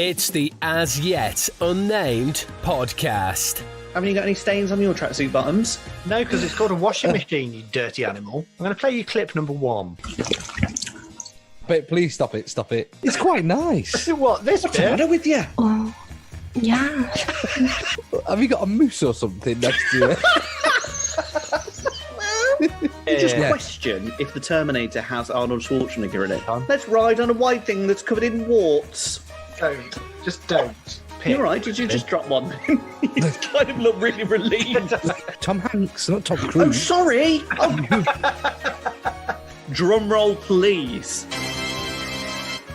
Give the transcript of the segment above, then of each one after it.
It's the As Yet Unnamed podcast. Haven't you got any stains on your tracksuit bottoms? No, because it's called a washing machine, you dirty animal. I'm going to play you clip number 1. But please stop it. It's quite nice. What, this What's the matter with you? Oh, yeah. Have you got a moose or something next to you? Just question if the Terminator has Arnold Schwarzenegger in it. Let's ride on a white thing that's covered in warts. Don't. Just don't. You're right, did you just drop one? You kind of look really relieved. Tom Hanks, not Tom Oh, Cruise. sorry. Oh. Drum roll, please.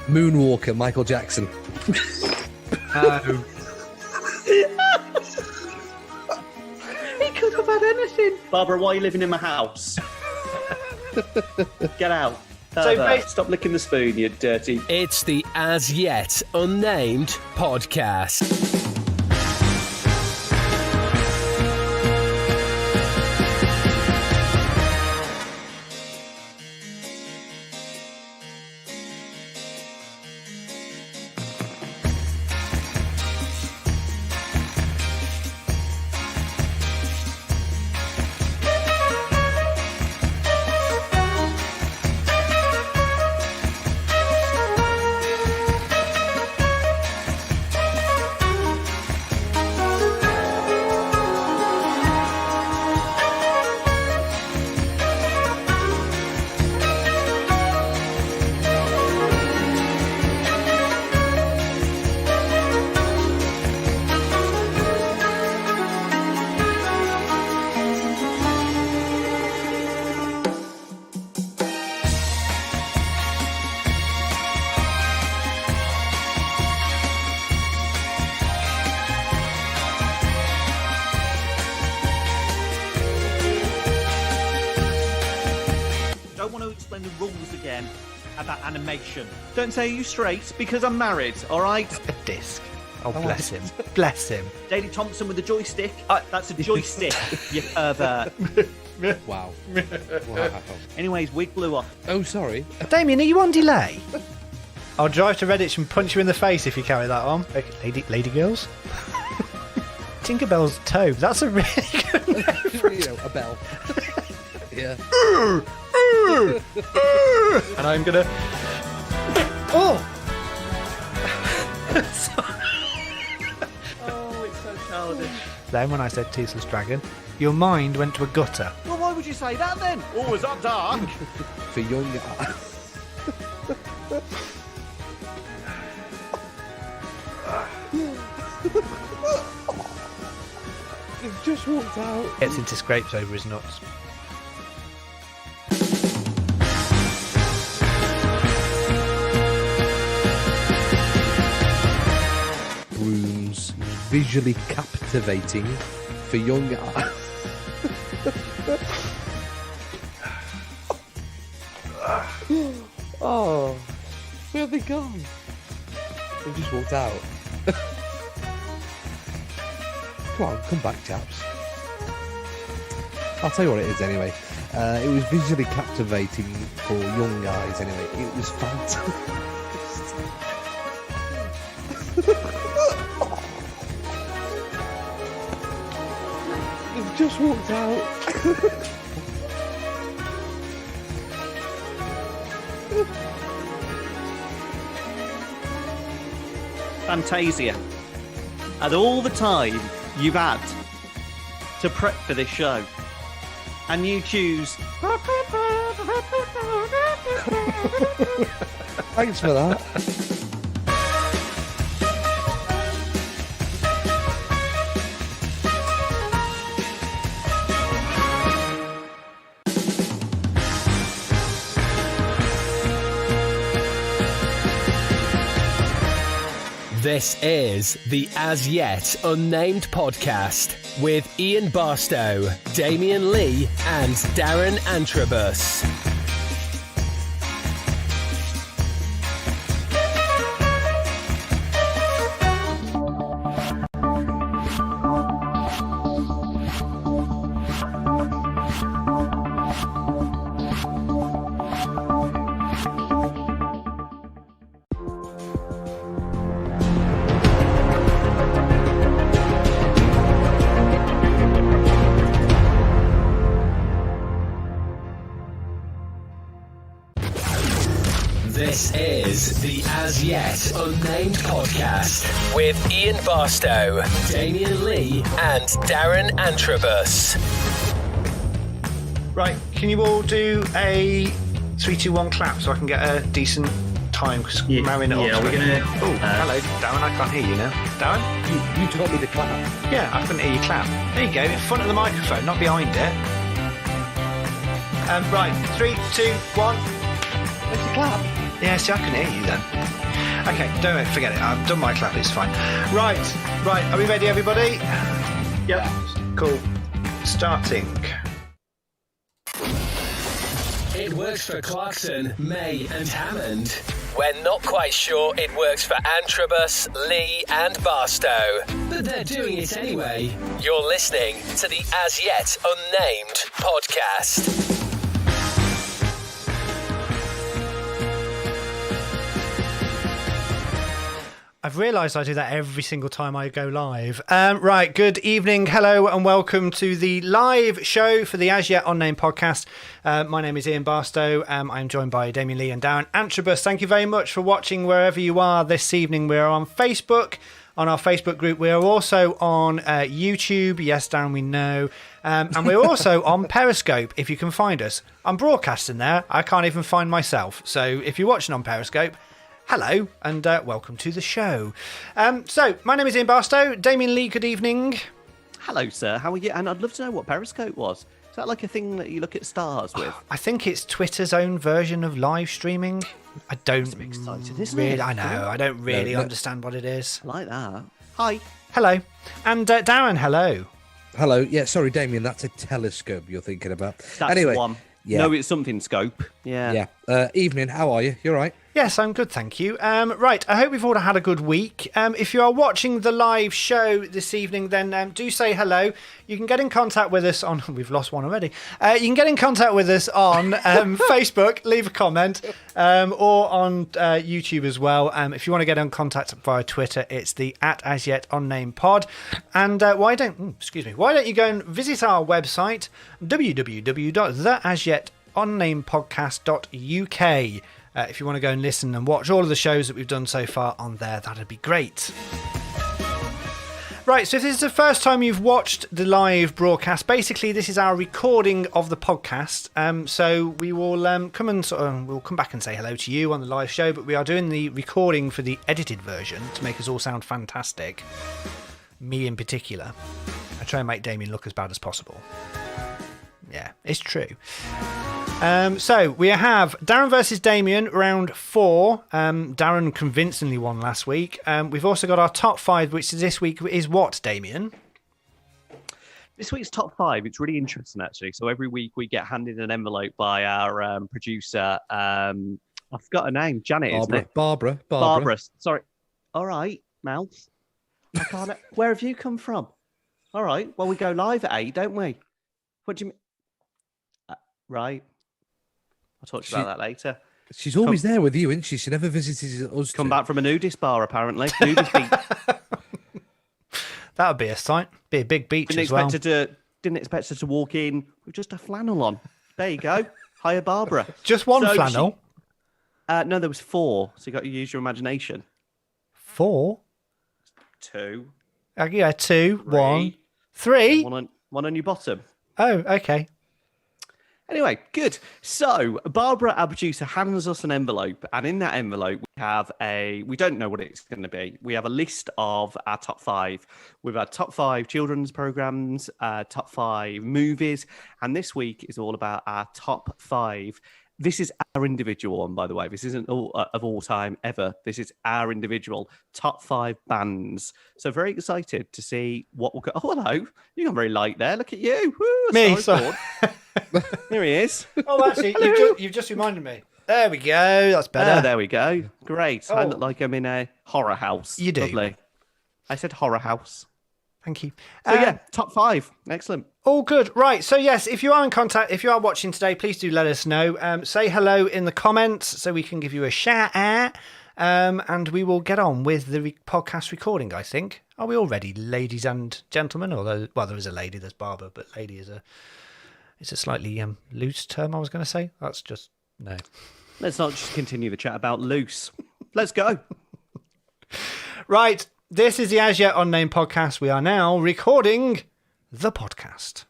Moonwalker, Michael Jackson. No. He could have had anything. Barbara, why are you living in my house? Get out. Stop licking the spoon, you dirty. It's the As Yet Unnamed podcast. Don't want to explain the rules again about animation. Don't say you straight because I'm married, all right? A disc. Oh, bless him. Bless him. Daley Thompson with a joystick. That's a joystick, you pervert. Wow. Anyways, wig blew off. Oh, sorry. Damien, are you on delay? I'll drive to Redditch and punch you in the face if you carry that on. Okay, lady girls? Tinkerbell's toe. That's a really good name for it. A bell. Yeah. And I'm gonna. Oh! Oh, it's so childish. Then, when I said Toothless Dragon, your mind went to a gutter. Well, why would you say that then? Oh, is that dark? For young. They've just walked out. Gets into scrapes over his nuts. Brooms, visually captivating for young. Oh, where have they gone? They've just walked out. Come on, come back, chaps. I'll tell you what it is anyway. It was visually captivating for young guys anyway. It was fantastic. They've just walked out. Fantasia. And all the time you've had to prep for this show. And you choose... Thanks for that. This is the As Yet Unnamed podcast with Ian Barstow, Damien Lee, and Darren Antrobus. As Yet Unnamed podcast with Ian Barstow, Damien Lee, and Darren Antrobus. Right, can you all do a 3, 2, 1 clap so I can get a decent time? Because marrying it yeah, up. we're gonna. Oh, hello, Darren. I can't hear you now. Darren? You told me to clap. Yeah, I couldn't hear you clap. There you go, in front of the microphone, not behind it. Right, 3, 2, 1. Let's clap. Yeah, see, I can hear you then. Okay, don't worry, forget it. I've done my clap, it's fine. Right, are we ready, everybody? Yep. Cool. Starting. It works for Clarkson, May, and Hammond. We're not quite sure it works for Antrobus, Lee, and Barstow, but they're doing it anyway. You're listening to the As Yet Unnamed podcast. I've realised I do that every single time I go live. Right, good evening, hello, and welcome to the live show for the As Yet Unnamed podcast. My name is Ian Barstow. I'm joined by Damien Lee and Darren Antrobus. Thank you very much for watching wherever you are this evening. We're on Facebook, on our Facebook group. We are also on YouTube. Yes, Darren, we know. And we're also on Periscope, if you can find us. I'm broadcasting there. I can't even find myself. So if you're watching on Periscope, hello and welcome to the show. So, my name is Ian Barstow. Damien Lee, good evening. Hello, sir. How are you? And I'd love to know what Periscope was. Is that like a thing that you look at stars with? I think it's Twitter's own version of live streaming. I don't It's exciting, isn't really, it? I know, I don't really No. understand what it is. I like that. Hi. Hello. And Darren, hello. Hello. Yeah, sorry, Damien. That's a telescope you're thinking about. That's anyway, the one. Yeah. No, it's something scope. Yeah. Yeah. Evening. How are you? You're right. Yes, I'm good, thank you. Right, I hope you've all had a good week. If you are watching the live show this evening, then do say hello. You can get in contact with us on... We've lost one already. You can get in contact with us on Facebook, leave a comment, or on YouTube as well. If you want to get in contact via Twitter, it's the @AsYetUnnamedPod. And why don't you go and visit our website, www.theasyetUnnamedpodcast.uk. If you want to go and listen and watch all of the shows that we've done so far on there, that'd be great. Right, so if this is the first time you've watched the live broadcast, basically this is our recording of the podcast. So we will we'll come back and say hello to you on the live show, but we are doing the recording for the edited version to make us all sound fantastic. Me in particular. I try and make Damien look as bad as possible. Yeah, it's true. So we have Darren versus Damien, round 4. Darren convincingly won last week. We've also got our top 5, which this week is what, Damien? This week's top 5, it's really interesting, actually. So every week we get handed an envelope by our producer. I forgot her name. Janet, isn't it? Barbara. Sorry. All right, mouth. I can't... Where have you come from? All right. Well, we go live at 8, don't we? What do you mean? Right. I'll talk to you about that later. She's always there with you, isn't she? She never visited us. Come back from a nudist bar, apparently. Nudist beach. That would be a sight. Be a big beach Didn't as well. Didn't expect her to walk in with just a flannel on. There you go. Hiya, Barbara. Just one flannel? No, there was 4. So you got to use your imagination. 4? 2. Yeah, 2, 3. 1, 3. One on your bottom. Oh, okay. Anyway, good. So Barbara, our producer, hands us an envelope, and in that envelope we have we don't know what it's going to be. We have a list of our top 5. We've had top 5 children's programs, top 5 movies, and this week is all about our top 5. This is our individual one, by the way. This isn't of all time ever. This is our individual top 5 bands. So very excited to see what will go. Oh, hello. You got very light there. Look at you. Woo, Me, sorry. Here he is. Oh, actually, you've just reminded me. There we go. That's better. There we go. Great. I look like I'm in a horror house. You do. Lovely. I said horror house. Thank you. So yeah, top 5. Excellent. All good. Right. So yes, if you are in contact, if you are watching today, please do let us know. Say hello in the comments so we can give you a shout out. And we will get on with the podcast recording, I think. Are we all ready, ladies and gentlemen? Although, well, there is a lady, there's Barbara, but lady is a slightly loose term, I was going to say. That's just, no. Let's not just continue the chat about loose. Let's go. Right, this is the As Yet Unnamed podcast. We are now recording the podcast.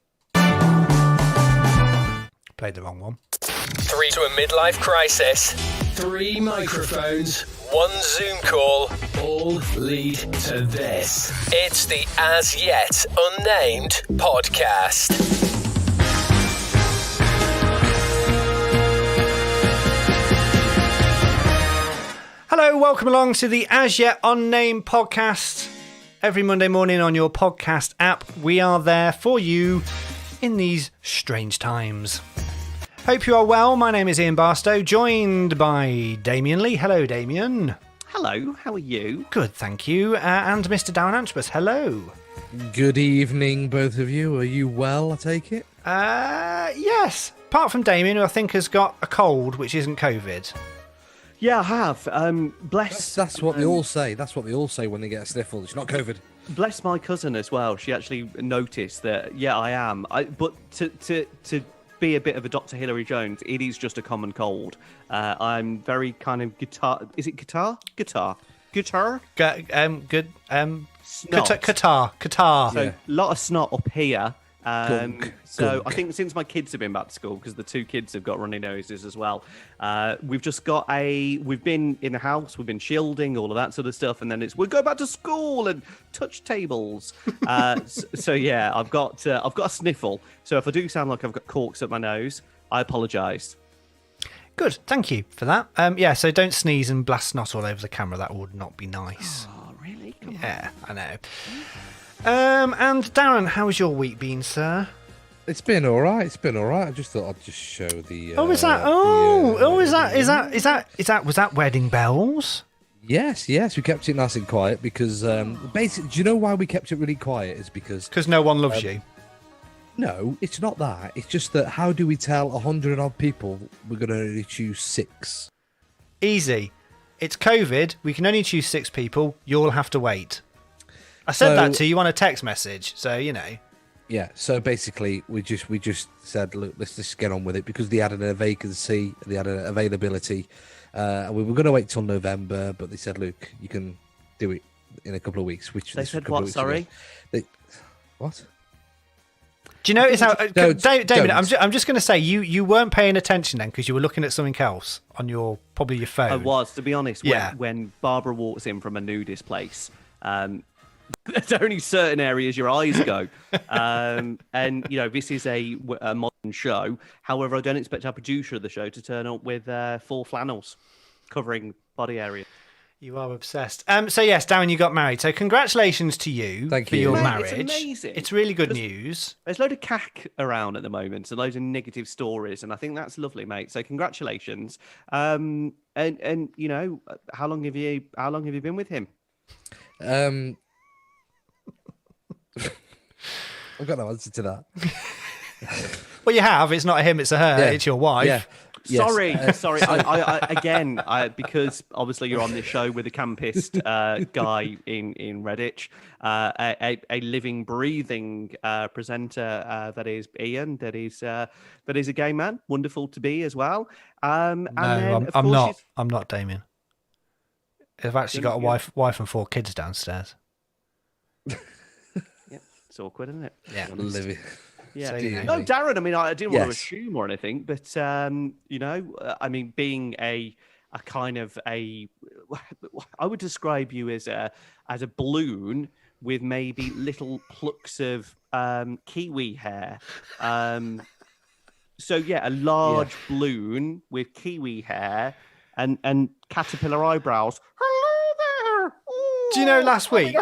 Played the wrong one. 3 to a midlife crisis. 3 microphones. 1 Zoom call. All lead to this. It's the As Yet Unnamed podcast. Hello, welcome along to the As Yet Unnamed podcast. Every Monday morning on your podcast app, we are there for you in these strange times. Hope you are well. My name is Ian Barstow, joined by Damien Lee. Hello, Damien. Hello, how are you? Good, thank you. And Mr. Darren Antrobus. Hello. Good evening, both of you. Are you well, I take it? Yes. Apart from Damien, who I think has got a cold, which isn't COVID. Yeah, I have. Bless. That's what they all say. That's what they all say when they get a sniffle. It's not COVID. Bless my cousin as well. She actually noticed that. Yeah, I am. But to be a bit of a Dr. Hilary Jones, it is just a common cold. I'm very kind of guitar. Is it guitar? Guitar. Good. Snot. Qatar. So a lot of snot up here. Gunk. I think since my kids have been back to school, because the 2 kids have got runny noses as well, we've been in the house, we've been shielding, all of that sort of stuff, and then we'll go back to school and touch tables. So yeah, I've got a sniffle. So if I do sound like I've got corks up my nose, I apologise. Good, thank you for that. Yeah, so don't sneeze and blast snot all over the camera. That would not be nice. Oh, really? Come Yeah, I know. And Darren, how's your week been, sir? It's been all right. I just thought I'd just show the. Was that wedding bells? Yes. We kept it nice and quiet because basically, do you know why we kept it really quiet? Is because No one loves you. No, it's not that. It's just that how do we tell 100 odd people we're going to only choose 6? Easy. It's COVID. We can only choose 6 people. You'll have to wait. I said that to you on a text message, so you know. Yeah, so basically we just said, look, let's just get on with it because they had a vacancy, they had an availability, and we were going to wait till November, but they said, look, you can do it in a couple of weeks. Which They said what? Sorry. What? Do you notice how, David? Don't. I'm just going to say you weren't paying attention then because you were looking at something else on probably your phone. I was, to be honest. Yeah. When Barbara walks in from a nudist place, there's only certain areas your eyes go. And, you know, this is a modern show. However, I don't expect our producer of the show to turn up with 4 flannels covering body area. You are obsessed. So, yes, Darren, you got married. So, congratulations to you for your marriage. It's amazing. It's really good news. There's a load of cack around at the moment and loads of negative stories. And I think that's lovely, mate. So, congratulations. And you know, how long have you been with him? I've got no answer to that. Well, you have. It's not a him, it's a her. Yeah. It's your wife. Yeah. Yes. Sorry. I because obviously you're on this show with a campist guy in Redditch, a living, breathing presenter that is Ian, that is a gay man. Wonderful to be as well. No, I'm not. I'm not Damien. I've actually got a wife and 4 kids downstairs. It's awkward, isn't it? Yeah. Living. Yeah. So, you know. No, Darren. I mean, I didn't want to Yes. assume or anything, but you know, I mean, being a kind of I would describe you as a balloon with maybe little plucks of kiwi hair. So yeah, a large balloon with kiwi hair and caterpillar eyebrows. Do you know last week?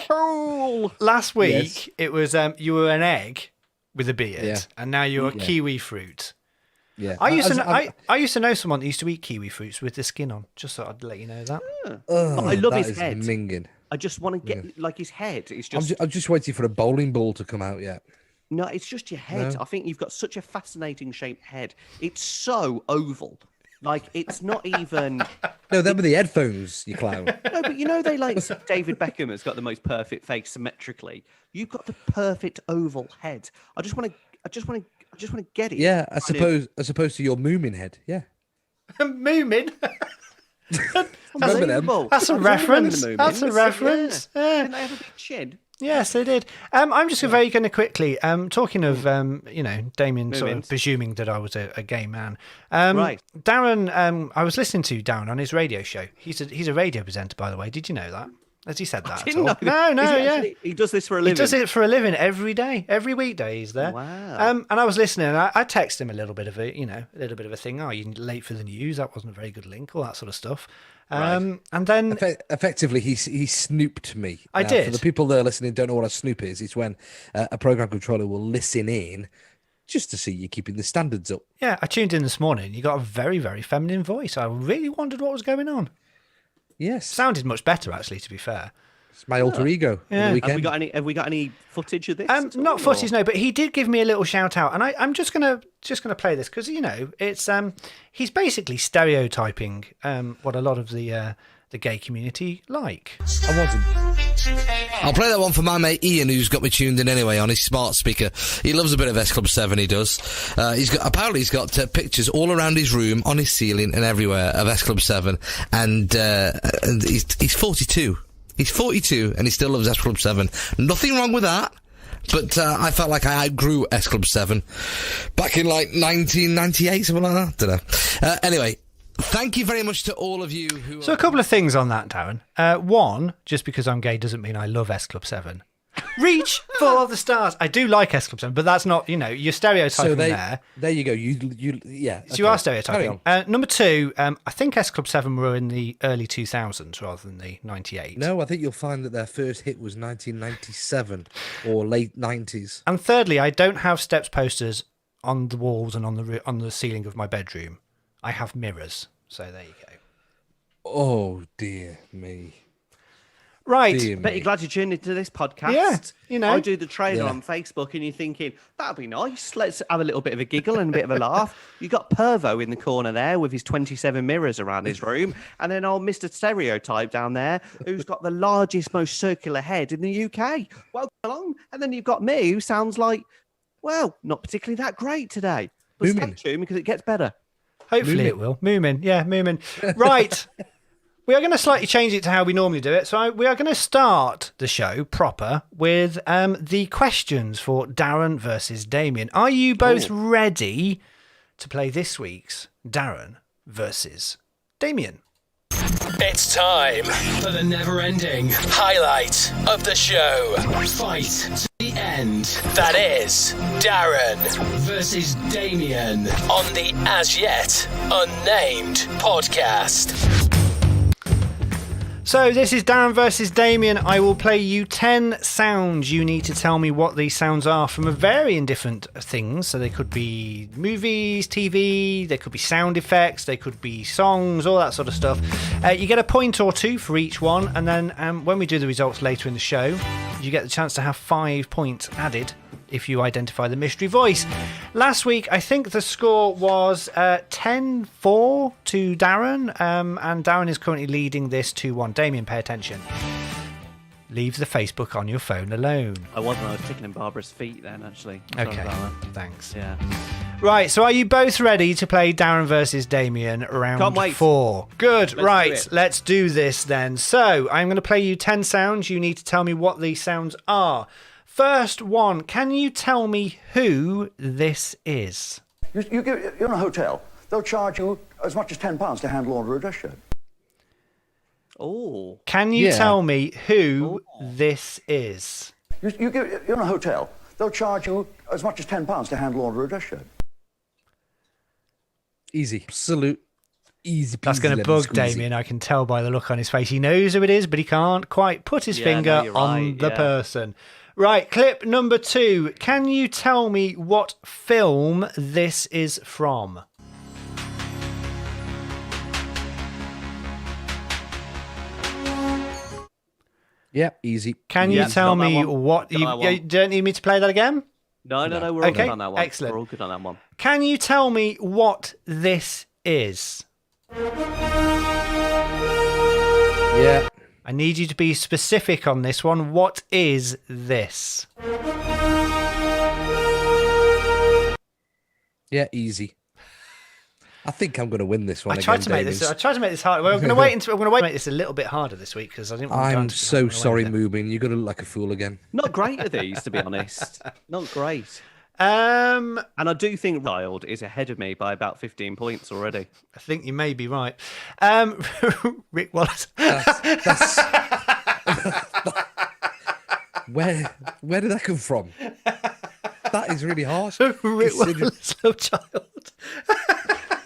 Last week Yes. it was you were an egg with a beard, and now you're a kiwi fruit. Yeah. I used to know someone that used to eat kiwi fruits with the skin on. Just thought I'd let you know that. I love his is head. minging. I just want to get like his head. It's just I'm just waiting for a bowling ball to come out yet. no, it's just your head. No. I think you've got such a fascinating shaped head. It's so oval. Like it's not even. No, them were the headphones, you clown. No, but you know they like David Beckham has got the most perfect face symmetrically. You've got the perfect oval head. I just want to get it. Yeah, as opposed to your Moomin head. Yeah. Moomin. Remember them? That's a I do remember reference. the Moomins. That's a reference. Yeah. Yeah. Didn't they have a big chin? Yes, they did. I'm just very going to quickly, talking of, Damien sort of Moomins. presuming that I was a gay man. Right. Darren, I was listening to Darren on his radio show. He's a radio presenter, by the way. Did you know that? Has he said that? Didn't at know. all? No, Is he yeah. actually- he does this for a living. He does it for a living every day, every weekday. He's there. Wow. And I was listening. And I texted him a little bit of a thing. Oh, you're late for the news. That wasn't a very good link. All that sort of stuff. And then Effectively, he snooped me. I Now, did. For the people that are listening, don't know what a snoop is. It's when a program controller will listen in just to see you keeping the standards up. yeah, I tuned in this morning. You got a very, very feminine voice. I really wondered what was going on. Yes, Sounded much better, actually. To be fair. it's my alter ego. Yeah. On the Have weekend. we got any footage of this? at all, Not footage, or- no, but he did give me a little shout out, and I'm just gonna play this because it's he's basically stereotyping what a lot of the gay community like. I wasn't. I'll play that one for my mate Ian, who's got me tuned in anyway on his smart speaker. He loves a bit of S Club 7, he does. He's got pictures all around his room, on his ceiling and everywhere of S Club 7. And he's 42. He's 42 and he still loves S Club 7. Nothing wrong with that. But I felt like I outgrew S Club 7 back in like 1998, something like that. Don't know. Anyway. Thank you very much to all of you who... So a couple of things on that, Darren. One, just because I'm gay doesn't mean I love S Club 7. Reach for the stars. I do like S Club 7, but that's not, you're stereotyping So there. there you go. Yeah. So you are Carry stereotyping. on. Number two, I think S Club 7 were in the early 2000s rather than the 98. No, I think you'll find that their first hit was 1997 or late 90s. And thirdly, I don't have steps posters on the walls and on the ceiling of my bedroom. I have mirrors. So there you go. Oh dear me. Right. Dear Bet me. you're glad you tuned into this podcast. Yeah, I do the trailer Yeah. on Facebook, and you're thinking that'd be nice. Let's have a little bit of a giggle and a bit of a laugh. You got Pervo in the corner there with his 27 mirrors around his room, and then old Mr. Stereotype down there, who's got the largest, most circular head in the UK. Welcome along. And then you've got me, who sounds like, well, not particularly that great today. But stay Moomin. tuned because it gets better. Hopefully it will. Moomin. Yeah, Moomin. Right. We are going to slightly change it to how we normally do it. So we are going to start the show proper with the questions for Darren versus Damien. Are you both ready to play this week's Darren versus Damien? It's time for the never-ending highlight of the show. Fight to the end. That is Darren versus Damien on the As Yet Unnamed podcast. So this is Darren versus Damien. I will play you 10 sounds. You need to tell me what these sounds are from a varying different things. So they could be movies, TV, they could be sound effects, they could be songs, all that sort of stuff. You get a point or two for each one, and then when we do the results later in the show, you get the chance to have 5 points added if you identify the mystery voice. Last week, I think the score was 10-4 to Darren, and Darren is currently leading this 2-1. Damien, pay attention. Leave the Facebook on your phone alone. I was tickling Barbara's feet then, actually. I'm sorry Okay, about that. thanks. Yeah. Right, so are you both ready to play Darren versus Damien round Can't wait. 4? Good, do right, it. let's do this then. So, I'm going to play you 10 sounds. You need to tell me what these sounds are. First one, can you tell me who this is? You're in a hotel. They'll charge you as much as £10 to hand launder a dress shirt. Oh. Can you Yeah. tell me who this is? You're in a hotel. They'll charge you as much as £10 to hand launder a dress shirt. Easy. Absolute easy. That's peasy going to lemon bug squeezy. Damien. I can tell by the look on his face. He knows who it is, but he can't quite put his Yeah, finger no, you're on right, the yeah. person. Right, clip number 2. Can you tell me what film this is from? Yeah, easy. Can you Yeah, tell got that me one. what... Got You, that one. you don't need me to play that again? No, we're all Okay, good on that one. excellent. We're all good on that one. Can you tell me what this is? Yeah. I need you to be specific on this one. What is this? Yeah, easy. I think I'm going to win this one. I tried to make this hard. Well, I'm going to wait until to make this a little bit harder this week because I didn't. I'm so sorry, Moobin. You're going to look like a fool again. Not great at these, to be honest. Not great. And I do think Wild is ahead of me by about 15 points already. I think you may be right. Rick Wallace. That's where did that come from? That is really harsh. Rick Wallace, love child.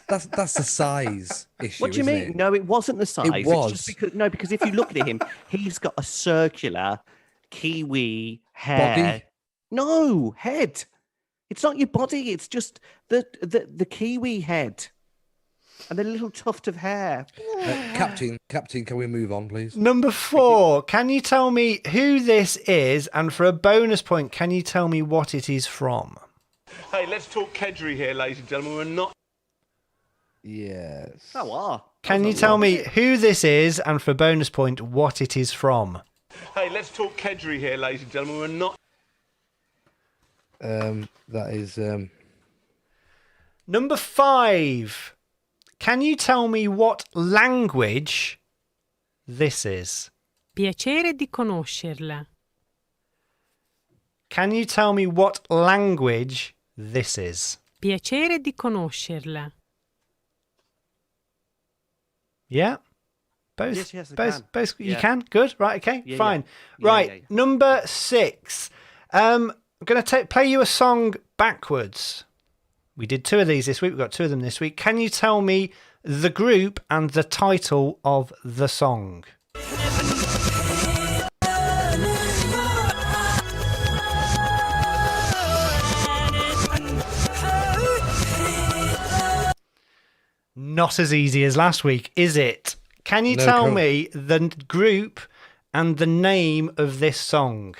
That's the size issue. What do you mean? It? No, it wasn't the size. It was. It's just because if you look at him, he's got a circular kiwi hair. Body? No, head. It's not your body. It's just the kiwi head and the little tuft of hair. Captain, can we move on, please? Number 4. Can you tell me who this is? And for a bonus point, can you tell me what it is from? Hey, let's talk Kedgeree here, ladies and gentlemen. We're not. Yes. Oh, wow. Can you tell me who this is? And for a bonus point, what it is from? Hey, let's talk Kedgeree here, ladies and gentlemen. We're not. That is Number 5. Can you tell me what language this is? Piacere di conoscerla. Can you tell me what language this is? Piacere di conoscerla. Yeah? Both? Yes, I both, can. both you Yeah. can? Good. Right, okay, Yeah, fine. yeah. Right, Yeah. number 6. I'm going to play you a song backwards. We did 2 of these this week. We've got 2 of them this week. Can you tell me the group and the title of the song? Not as easy as last week, is it? Can you tell me the group and the name of this song?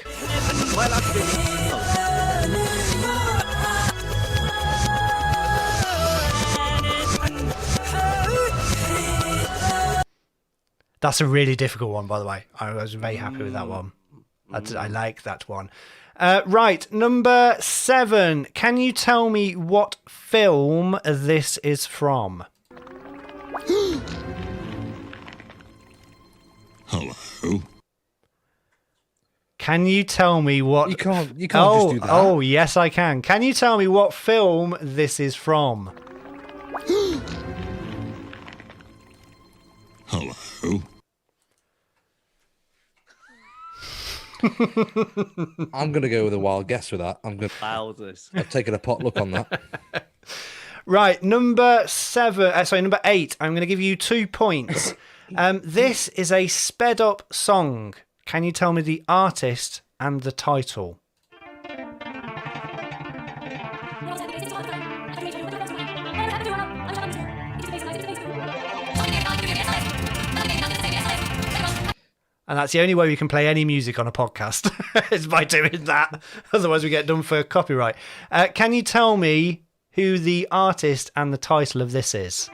That's a really difficult one, by the way. I was very happy with that one. I like that one. Right, number 7. Can you tell me what film this is from? Hello. Can you tell me what... You can't just do that. Oh, yes, I can. Can you tell me what film this is from? Hello. I'm going to go with a wild guess with that. Wowzers. I've taken a pot look on that. Right, number 8. I'm going to give you 2 points. This is a sped up song. Can you tell me the artist and the title? And that's the only way we can play any music on a podcast is by doing that. Otherwise, we get done for copyright. Can you tell me who the artist and the title of this is?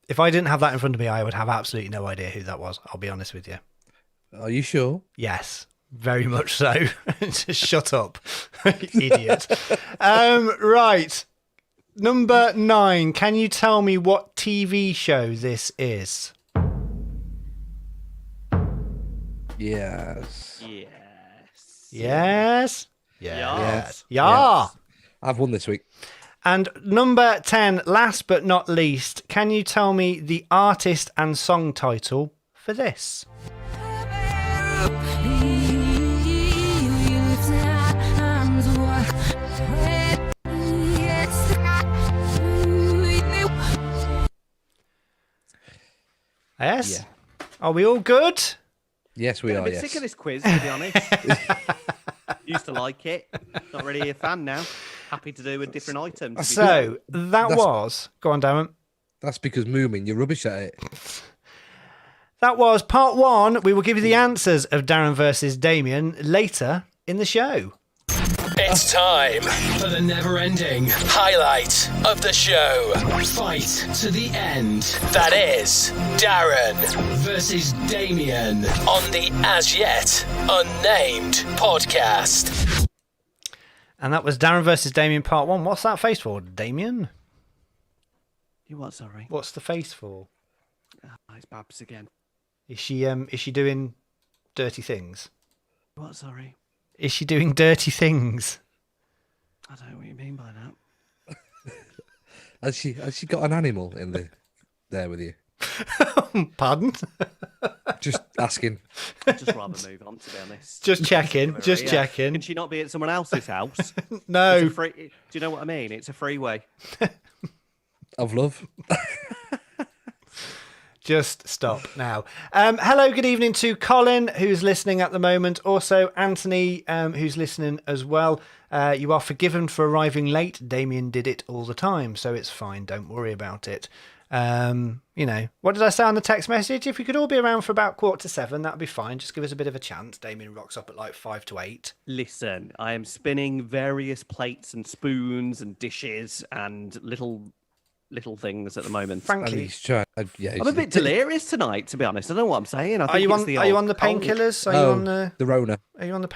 If I didn't have that in front of me, I would have absolutely no idea who that was. I'll be honest with you. Are you sure? Yes, very much so. Just shut up, idiot. Right. Number 9. Can you tell me what TV show this is? Yes. Yes. Yes. Yeah. I've won this week. And number 10, last but not least, can you tell me the artist and song title for this? Yes? Yeah. Are we all good? Yes, we I'm a are, bit yes. sick of this quiz, to be honest. Used to like it. Not really a fan now. Happy to do a different item. To be So, that was... Go on, Darren. That's because Moomin, you're rubbish at it. That was part 1. We will give you the answers of Darren versus Damien later in the show. It's time for the never-ending highlight of the show. Fight to the end. That is Darren versus Damien on the As Yet Unnamed podcast. And that was Darren versus Damien part 1. What's that face for, Damien? You what, sorry? What's the face for? Oh, it's Babs again. Is she doing dirty things? What, sorry? Is she doing dirty things? I don't know what you mean by that. Has she got an animal in there with you? Pardon? Just asking. I'd just rather move on, to be honest. Just checking. Just checking. Can she not be at someone else's house? No. It's a free, do you know what I mean? It's a freeway. Of love. Just stop now. Hello, good evening to Colin, who's listening at the moment. Also, Anthony, who's listening as well. You are forgiven for arriving late. Damien did it all the time, so it's fine. Don't worry about it. What did I say on the text message? If we could all be around for about 6:45, that'd be fine. Just give us a bit of a chance. Damien rocks up at like 5 to 8. Listen, I am spinning various plates and spoons and dishes and little things at the moment. Frankly, He's trying, I'm a bit delirious tonight, to be honest. I don't know what I'm saying. Are you on the painkillers? Are you on the Rona? Are you on the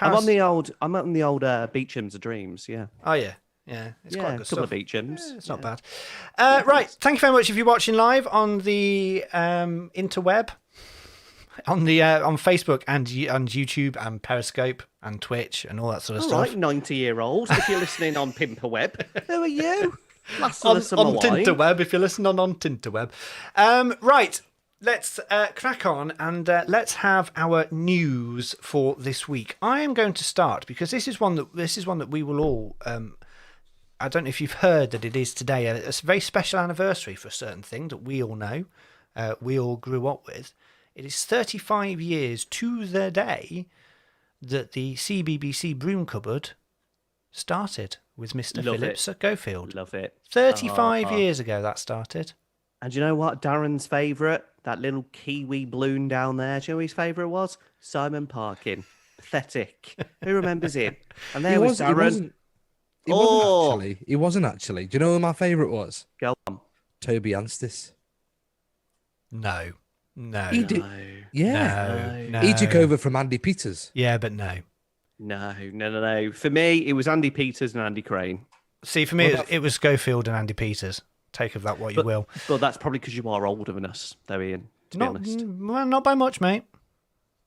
I'm on the old Beecham's of Dreams. Yeah. Oh yeah. Yeah, it's quite good a couple stuff. of Beecham's. Yeah, it's not bad. Right, thank you very much if you're watching live on the interweb, on Facebook and on YouTube and Periscope and Twitch and all that sort of stuff. Right, 90-year-olds, if you're listening on Pimperweb, who are you? Last of on the summer wine. Tinterweb, if you're listening on Tinterweb. Right, let's crack on and let's have our news for this week. I am going to start because this is one that we will all. I don't know if you've heard that it is today. It's a very special anniversary for a certain thing that we all know, we all grew up with. It is 35 years to the day that the CBBC broom cupboard started with Mr. Phillips at Gofield. Love it. 35 years ago that started. And you know what? Darren's favourite, that little Kiwi balloon down there. Do you know who his favourite was? Simon Parkin. Pathetic. Who remembers him? And there was Darren. He wasn't actually. Do you know who my favourite was? Go on. Toby Anstis. No. He did. Yeah. No. He took over from Andy Peters. Yeah, but no. No. For me, it was Andy Peters and Andy Crane. See, for me, it was Schofield and Andy Peters. Take of that what you will. But that's probably because you are older than us, though, Ian, to be honest. Well, not by much, mate.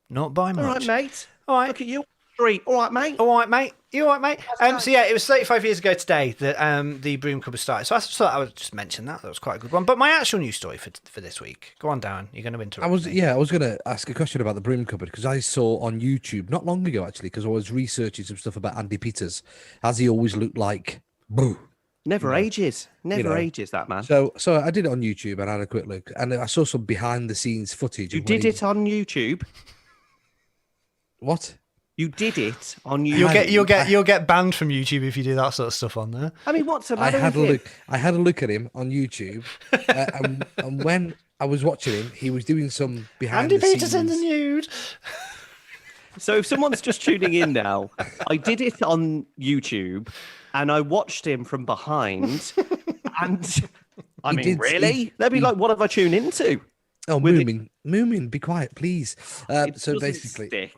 Not by much. All right, mate. All right. Look at you. 3. All right, mate. All right, mate. You all right, mate? So, yeah, it was 35 years ago today that the broom cupboard started. So I thought I would just mention that. That was quite a good one. But my actual news story for this week. Go on, Darren. You're going to interrupt me. I was going to ask a question about the broom cupboard because I saw on YouTube, not long ago, actually, because I was researching some stuff about Andy Peters, as he always looked like, boo. Never ages, that man. So I did it on YouTube and I had a quick look, and I saw some behind the scenes footage. You did it on YouTube? What? You did it on YouTube. You'll get banned from YouTube if you do that sort of stuff on there. I mean, what's the matter with him? I had a look at him on YouTube, and when I was watching him, he was doing some behind Andy the scenes. Peters in the nude. So if someone's just tuning in now, I did it on YouTube, and I watched him from behind, and I mean, really? They'd be like, what have I tuned into? Oh, Moomin, be quiet, please. So basically, stick.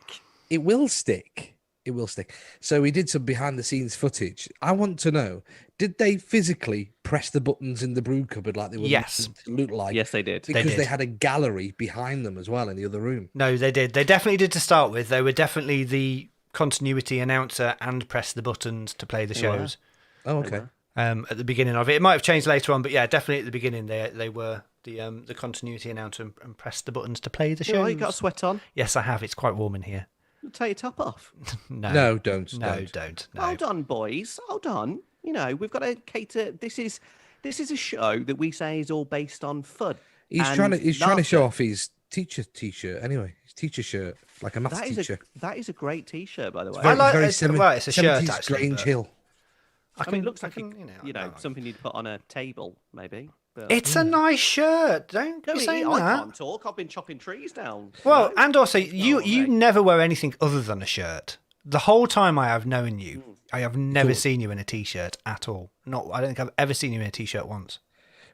It will stick. It will stick. So we did some behind the scenes footage. I want to know, did they physically press the buttons in the broom cupboard like they were Yes. to look like? Yes, they did. Because they had a gallery behind them as well in the other room. No, they did. They definitely did to start with. They were definitely the continuity announcer and press the buttons to play the shows. Oh, okay. At the beginning of it. It might have changed later on, but yeah, definitely at the beginning they were the continuity announcer and pressed the buttons to play the shows. You got a sweat on? Yes, I have. It's quite warm in here. Take your top off. No, don't. No. Hold on, boys. Hold on. You know, we've got to cater. This is a show that we say is all based on fun. He's trying to show off his teacher t-shirt anyway. His teacher shirt, like a maths teacher. That is a great t-shirt, by the way. I like very it's a shirt 70s actually. Grange Hill. I mean, it looks like something you'd put on a table, maybe. But, it's a nice shirt. Don't be saying that. I can't talk. I've been chopping trees down. Well, and also you never wear anything other than a shirt. The whole time I have known you, I have never seen you in a t-shirt at all. I don't think I've ever seen you in a t-shirt once.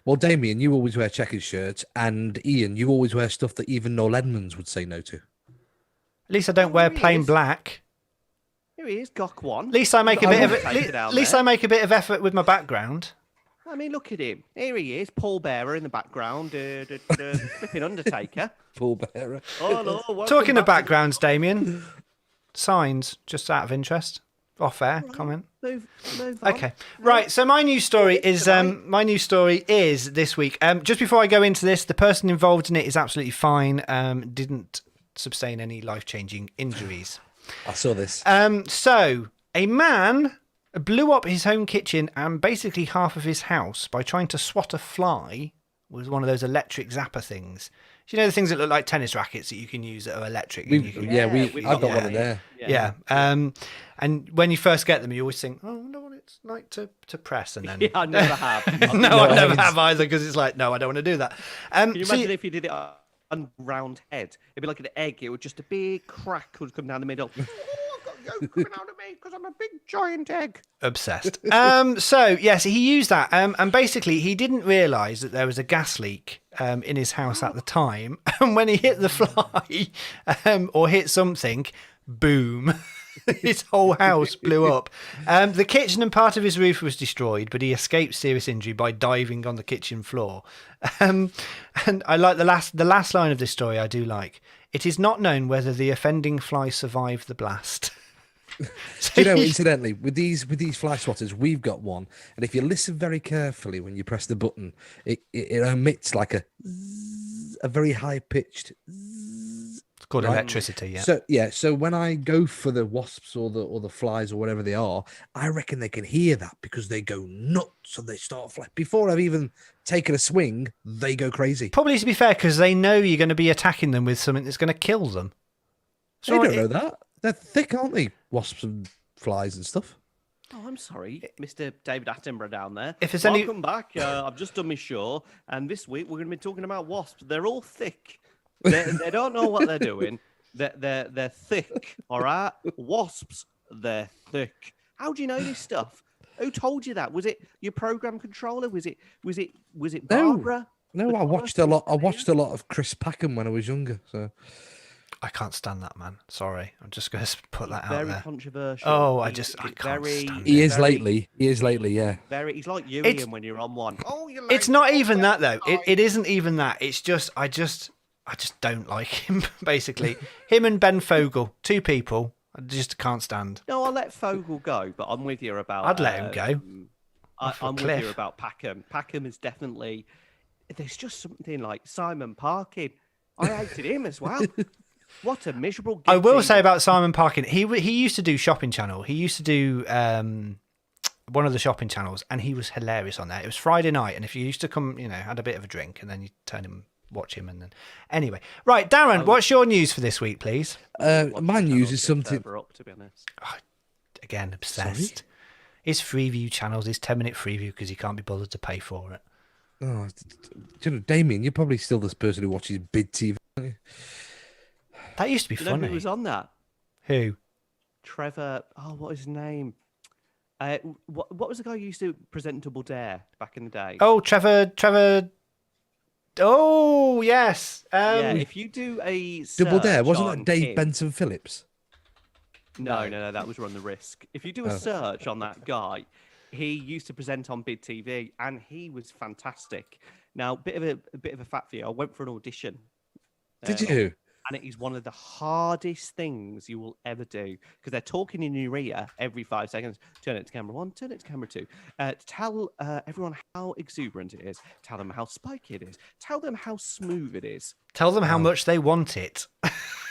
Well, Damien, you always wear checkered shirts, and Ian, you always wear stuff that even Noel Edmonds would say no to. At least I don't wear plain black. Here he is, Gok one. At least I make I make a bit of effort with my background. I mean, look at him. Here he is, Paul Bearer in the background, flipping Undertaker. Paul Bearer. Oh, no, Talking of backgrounds, Damien, signs, just out of interest. Off air comment. Move on. Okay, right. So my news story is this week. Just before I go into this, the person involved in it is absolutely fine. Didn't sustain any life-changing injuries. I saw this. So a man blew up his home kitchen and basically half of his house by trying to swat a fly with one of those electric zapper things. Do you know the things that look like tennis rackets that you can use that are electric? I've got one in there. Yeah. And when you first get them, you always think, oh, I wonder what it's like to press. And then Yeah, I never have. I never have either, because it's like, no, I don't want to do that. Can you imagine if you did it on a round head? It'd be like an egg. It would just a big crack would come down the middle. Coming out of me because I'm a big giant egg. Obsessed. So yes, he used that, and basically he didn't realise that there was a gas leak in his house at the time, and when he hit the fly or hit something, boom. His whole house blew up. The kitchen and part of his roof was destroyed, but he escaped serious injury by diving on the kitchen floor. And I like the last line of this story. I do like. It is not known whether the offending fly survived the blast. Do you know, incidentally, with these fly swatters, we've got one, and if you listen very carefully when you press the button, it emits like a very high pitched. It's called electricity, yeah. So when I go for the wasps or the flies or whatever they are, I reckon they can hear that because they go nuts and they start flying. Before I've even taken a swing, they go crazy. Probably, to be fair, because they know you're going to be attacking them with something that's going to kill them. They don't know that. They're thick, aren't they? Wasps and flies and stuff. Oh, I'm sorry, Mr. David Attenborough down there. If there's Welcome back. I've just done my show, and this week we're going to be talking about wasps. They're all thick. They don't know what they're doing. They're thick. All right, wasps. They're thick. How do you know this stuff? Who told you that? Was it your program controller? Was it Barbara? No, I watched a lot of Chris Packham when I was younger. So. I can't stand that man. Sorry, I'm just going to put that out there. Very controversial. Oh, I can't stand him. He is lately, yeah. He's like you, Ian, when you're on one. Oh, you. It's not even that though. It isn't even that. It's just I just don't like him. Basically, him and Ben Fogle, two people, I just can't stand. No, I'll let Fogle go, but I'm with you about. I'd let him go. I'm with you about Packham. Packham is definitely. There's just something like Simon Parkin. I hated him as well. What a miserable. I will say about Simon Parkin, he used to do Shopping Channel. He used to do one of the shopping channels, and he was hilarious on there. It was Friday night, and if you used to come, had a bit of a drink, and then you watch him, and then anyway. Right, Darren, what's your news for this week, please? My news is something. Up, to be honest. Again, obsessed. Sorry? His Freeview channels, his 10-minute Freeview, because he can't be bothered to pay for it. Oh, Damien, you're probably still this person who watches Bid TV. That used to be funny. Who was on that? Who? Trevor. Oh, what was his name? What was the guy who used to present Double Dare back in the day? Oh, Trevor. Oh, yes. Yeah, if you do a Double Dare, wasn't that Dave Benson Phillips? No, that was Run the Risk. If you do a search on that guy, he used to present on Bid TV, and he was fantastic. Now, bit of a fact for you. I went for an audition. Did you? And it is one of the hardest things you will ever do, because they're talking in your ear every 5 seconds. Turn it to camera 1, turn it to camera 2. Tell everyone how exuberant it is. Tell them how spiky it is. Tell them how smooth it is. Tell them how much they want it.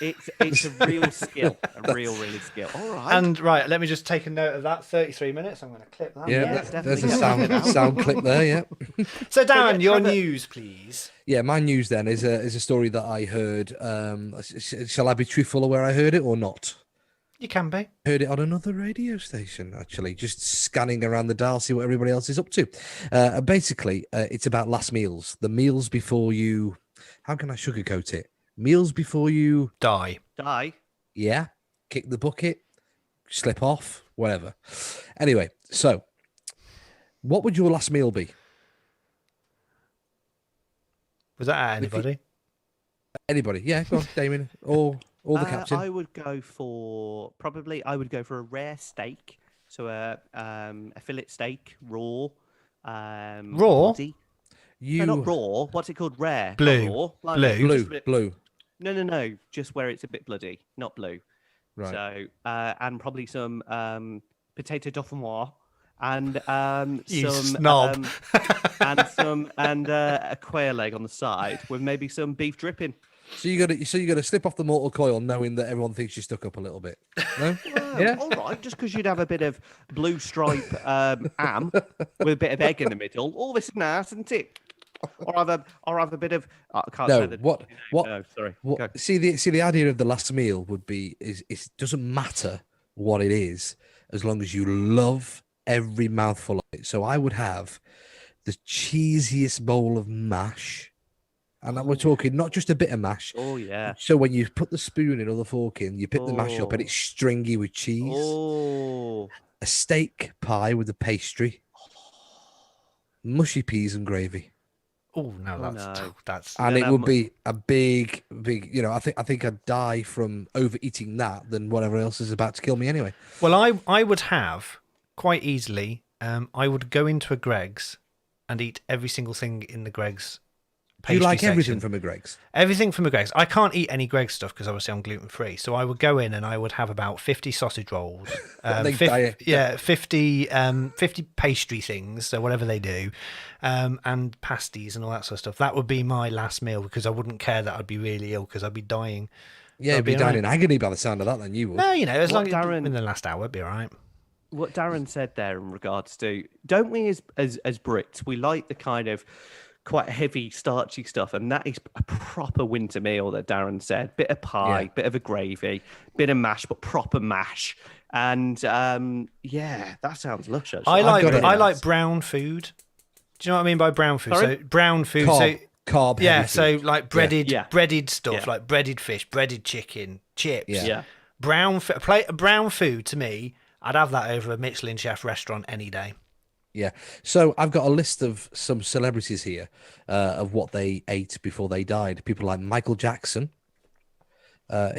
It's a real skill. A real skill. All right. And right, let me just take a note of that. 33 minutes. I'm going to clip that. Yeah, there's a sound clip there, yeah. So, Darren, your news, please. Yeah, my news then is a story that I heard. Shall I be truthful of where I heard it or not? You can be. Heard it on another radio station, actually, just scanning around the dial, see what everybody else is up to. Basically, it's about last meals. The meals before you... How can I sugarcoat it? Meals before you... Die. Die? Yeah. Kick the bucket. slip off, whatever. Anyway, so what would your last meal be? Was that at anybody? Anybody? Yeah, go on, Damien, or the captain. I would go for a rare steak, so a fillet steak, raw. Raw? Bloody. No, not raw. What's it called? Rare. Blue. Not raw. Blue. No. Just where it's a bit bloody, not blue. Right. So, and probably some potato dauphinoise and You some snob. and a quail leg on the side with maybe some beef dripping. So you got to slip off the mortal coil, knowing that everyone thinks you're stuck up a little bit. No? Yeah. All right, just because you'd have a bit of blue stripe ham with a bit of egg in the middle, all this is nice, isn't it? Or have a bit of. I can't No, say the, what? No, sorry. Go. See the idea of the last meal would be is it doesn't matter what it is as long as you love every mouthful of it. So I would have the cheesiest bowl of mash. And we're talking not just a bit of mash. Oh, yeah. So when you put the spoon in or the fork in, you pick the mash up and Oh. it's stringy with cheese. Oh. A steak pie with the pastry. Mushy peas and gravy. Oh no, no. that's And then it would be a big, I think I'd die from overeating that than whatever else is about to kill me anyway. Well, I would have quite easily. I would go into a Greg's and eat every single thing in the Greg's. Do you like pastry everything section. from a Greg's? Everything from a Greg's. I can't eat any Greg's stuff because obviously I'm gluten free. So I would go in and I would have about 50 sausage rolls, 50 pastry things, so whatever they do, and pasties and all that sort of stuff. That would be my last meal because I wouldn't care that I'd be really ill because I'd be dying. Yeah, So you'd be I'd dying all in agony by the sound of that. Then you would. No, as What long as Darren- in the last hour, it'd be all right. What Darren said there in regards to, don't we as Brits, we like the kind of quite heavy, starchy stuff, and that is a proper winter meal that Darren said. Bit of pie, bit of a gravy, bit of mash, but proper mash. And that sounds luscious. I Really like nice. brown food. Do you know what I mean by brown food? Sorry? So brown food. Carb Yeah, heavy so food. like breaded stuff, Yeah. like breaded fish, breaded chicken, chips. Yeah. A plate of brown food to me, I'd have that over a Michelin chef restaurant any day. Yeah. So I've got a list of some celebrities here of what they ate before they died. People like Michael Jackson.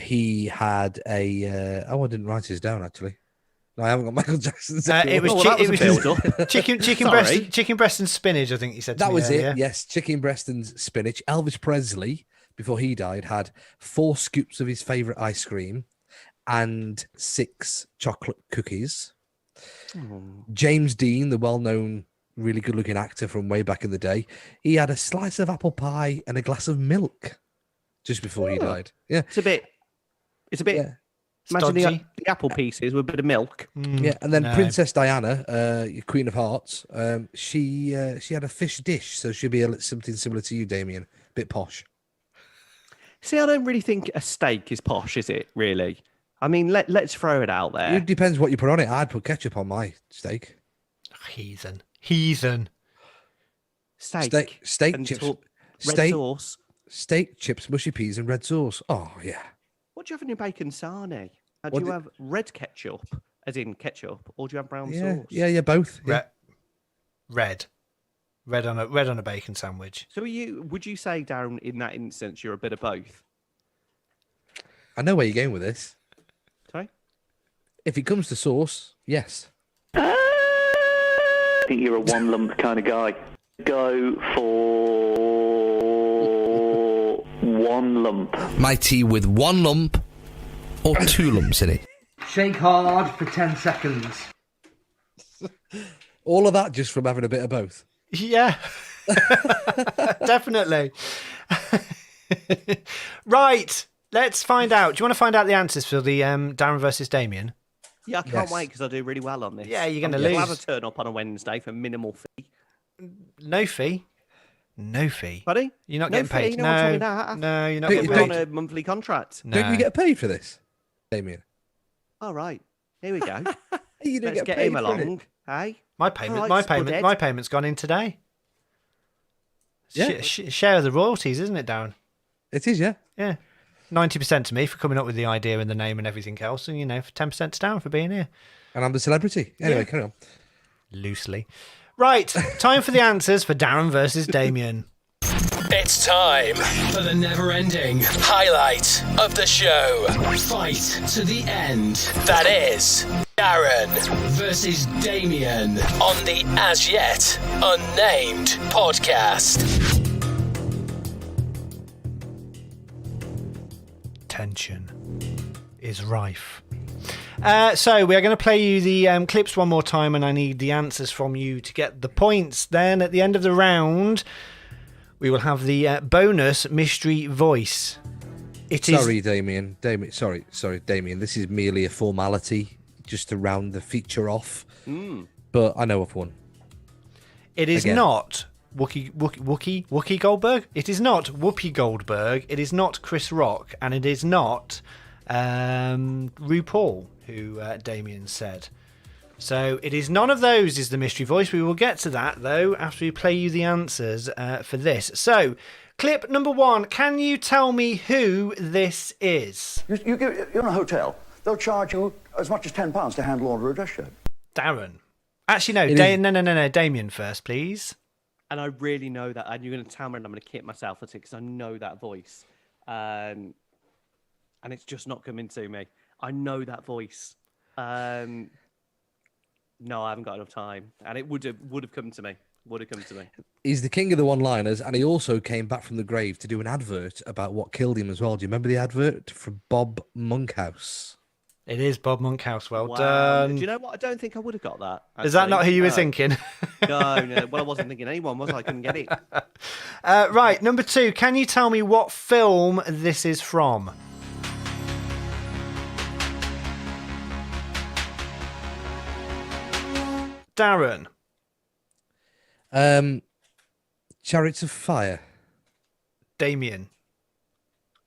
He had a. I didn't write his down actually. No, I haven't got Michael Jackson's. It was, chicken Sorry. breast and spinach. I think you said to That me was earlier. it. Yes, chicken breast and spinach. Elvis Presley, before he died, had 4 scoops of his favorite ice cream and 6 chocolate cookies. James Dean, the well-known, really good-looking actor from way back in the day, he had a slice of apple pie and a glass of milk just before he died. Yeah, It's a bit. yeah. Imagine Stodgy. the apple pieces with a bit of milk. Yeah, and then no. Princess Diana, Queen of Hearts, she had a fish dish, so she'd be something similar to you, Damien, bit posh. See, I don't really think a steak is posh, is it? Really? I mean, let's throw it out there. It depends what you put on it. I'd put ketchup on my steak. Heathen. Steak, Steak, and chips, red steak, sauce. steak, chips, mushy peas, and red sauce. Oh yeah. What do you have in your bacon sarnie? Do What you do- have red ketchup, as in ketchup, or do you have brown Yeah, sauce? yeah, both. Yeah. Red on a bacon sandwich. So, would you say, Darren, in that instance, you're a bit of both? I know where you're going with this. Sorry. If it comes to sauce, yes. I think you're a one lump kind of guy. Go for one lump. My tea with 1 lump or 2 lumps in it. Shake hard for 10 seconds. All of that just from having a bit of both. Yeah, definitely. Right, let's find out. Do you want to find out the answers for the Darren versus Damien? Yeah, I can't Yes. wait because I do really well on this. Yeah, you're gonna I'm lose. glad I turn up on a Wednesday for minimal fee. No fee. No fee. Buddy? You're not No getting paid. fee, no one told me that. No, you're not Hey, getting We're on paid. a monthly contract. No. Don't you get paid for this, Damien? All right, here we go. You don't Let's get paid him for it. along. Hey, My payment, All right, Spudhead. my payment's gone in today. Yeah. Share of the royalties, isn't it, Darren? It is, yeah. Yeah. 90% to me for coming up with the idea and the name and everything else, and 10% to Darren for being here. And I'm the celebrity. Anyway, carry on. Loosely. Right, time for the answers for Darren versus Damien. It's time for the never-ending highlight of the show. Fight to the end. That is Darren versus Damien on the As Yet Unnamed podcast. Tension is rife. So we are going to play you the clips one more time, and I need the answers from you to get the points. Then at the end of the round, we will have the bonus mystery voice. Sorry, Damien. Sorry, Damien. This is merely a formality just to round the feature off. But I know I've won. It is not Whoopi Goldberg. It is not Whoopi Goldberg. It is not Chris Rock, and it is not RuPaul, who Damien said. So it is none of those is the mystery voice. We will get to that, though, after we play you the answers for this. So, clip number 1. Can you tell me who this is? You're in a hotel. They'll charge you as much as £10 to hand launder a dress shirt. Darren. Actually, no. No. Damien first, please. And I really know that. And you're going to tell me, and I'm going to kick myself at it because I know that voice. And it's just not coming to me. I know that voice. No, I haven't got enough time, and it would have come to me. He's the king of the one-liners, and he also came back from the grave to do an advert about what killed him as well. Do you remember the advert from Bob Monkhouse? It is Bob Monkhouse. Well Wow. done. Do you know what? I don't think I would have got that. Is that not who you were No. thinking? No. Well, I wasn't thinking anyone, was I? I couldn't get it. Right, number 2. Can you tell me what film this is from? Darren. Chariots of Fire. Damien.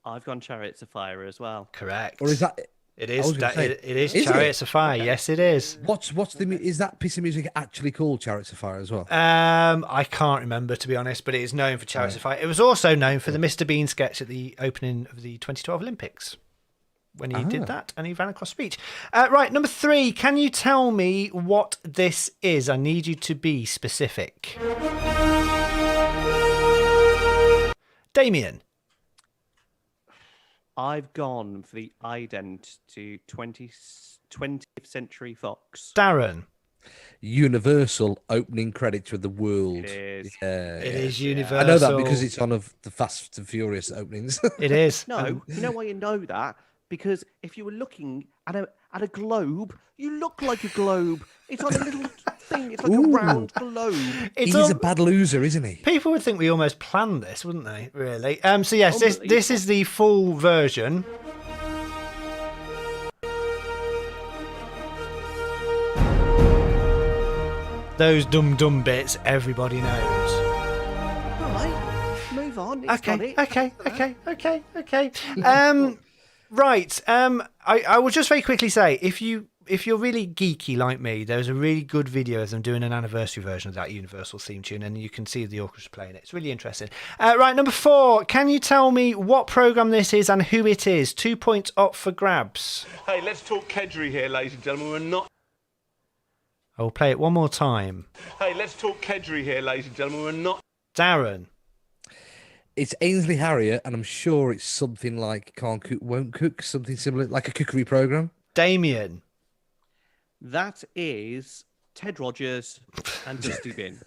I've gone Chariots of Fire as well. Correct. Or is that? It I is. was gonna say, It is is Chariots it? of Fire. Okay. Yes, it is. Is that piece of music actually called Chariots of Fire as well? I can't remember, to be honest, but it is known for Chariots of Fire. It was also known for the Mr. Bean sketch at the opening of the 2012 Olympics, when he did that and he ran across the beach. Right, number 3. Can you tell me what this is? I need you to be specific. Damien. I've gone for the ident to 20th Century Fox. Darren. Universal opening credits with the world. It is. Yeah. It is Universal. I know that because it's one of the Fast and Furious openings. It is. No, you know why you know that? Because if you were looking at a globe, you look like a globe. It's like a little thing. It's like a round globe. He's a bad loser, isn't he? People would think we almost planned this, wouldn't they? Really? So yes, this is the full version. Those dumb bits everybody knows. All right, move on. It's got it. Okay. Right. I will just very quickly say, if you're really geeky like me, there's a really good video of them doing an anniversary version of that Universal theme tune, and you can see the orchestra playing it. It's really interesting. Right, number 4. Can you tell me what program this is and who it is? 2 points up for grabs. Hey, let's talk Kedgeree here, ladies and gentlemen. We're not. I will play it one more time. Hey, let's talk Kedgeree here, ladies and gentlemen. We're not. Darren. It's Ainsley Harriott, and I'm sure it's something like Can't Cook, Won't Cook, something similar, like a cookery program. Damien. That is Ted Rogers and Dusty Bin.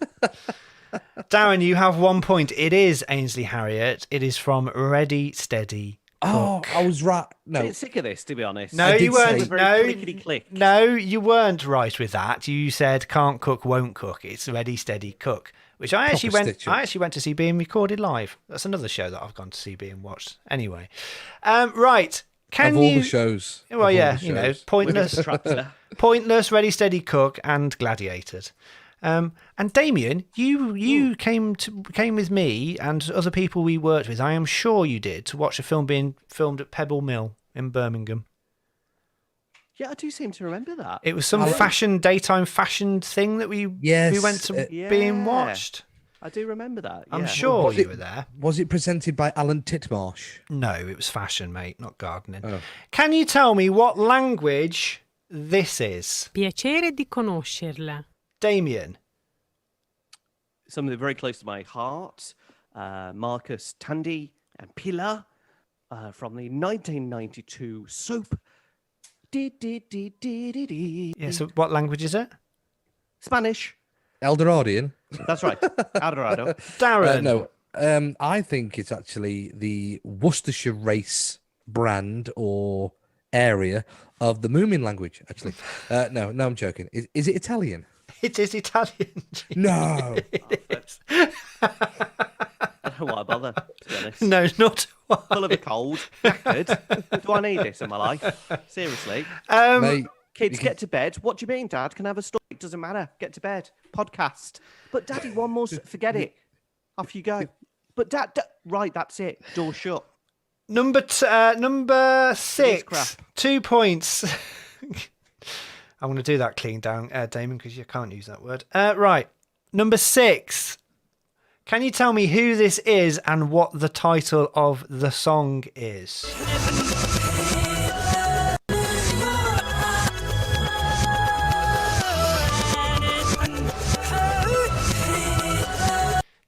Darren, you have 1 point. It is Ainsley Harriott. It is from Ready, Steady, Cook. Oh, I was right. No, I'm a bit sick of this, to be honest. No, you weren't. Clickety-click. No, you weren't right with that. You said can't cook, won't cook. It's Ready, Steady, Cook, which I actually went to see being recorded live. That's another show that I've gone to see being watched. Anyway, right. Can of all you? the shows. Well, of yeah, all the you know, shows. pointless, Ready, Steady, Cook, and Gladiated. And Damien, you came with me and other people we worked with. I am sure you did, to watch a film being filmed at Pebble Mill in Birmingham. Yeah, I do seem to remember that. It was some daytime fashion thing that we went to being watched. I do remember that. I'm yeah. sure Was you it- were there. Was it presented by Alan Titmarsh? No, it was fashion, mate, not gardening. Oh. Can you tell me what language this is? Piacere di conoscerla. Damien. Something very close to my heart. Marcus, Tandy, and Pilar from the 1992 soap. Yeah, so what language is it? Spanish. Eldoradian? That's right. Eldorado. Darren. No, I think it's actually the Worcestershire race brand or area of the Moomin language, actually. No, I'm joking. Is it Italian? It is Italian. No. I don't know why I bother, to be honest. No, not Full of a cold. Knackered. Do I need this in my life? Seriously. Mate, Kids, get to bed. What do you mean, Dad? Can I have a story? It doesn't matter. Get to bed. Podcast. But Daddy, one more. Forget it. Off you go. But Dad, right, that's it. Door shut. Number 6. crap. 2 points. I'm going to do that clean down, Damon, because you can't use that word. Right. Number 6. Can you tell me who this is and what the title of the song is?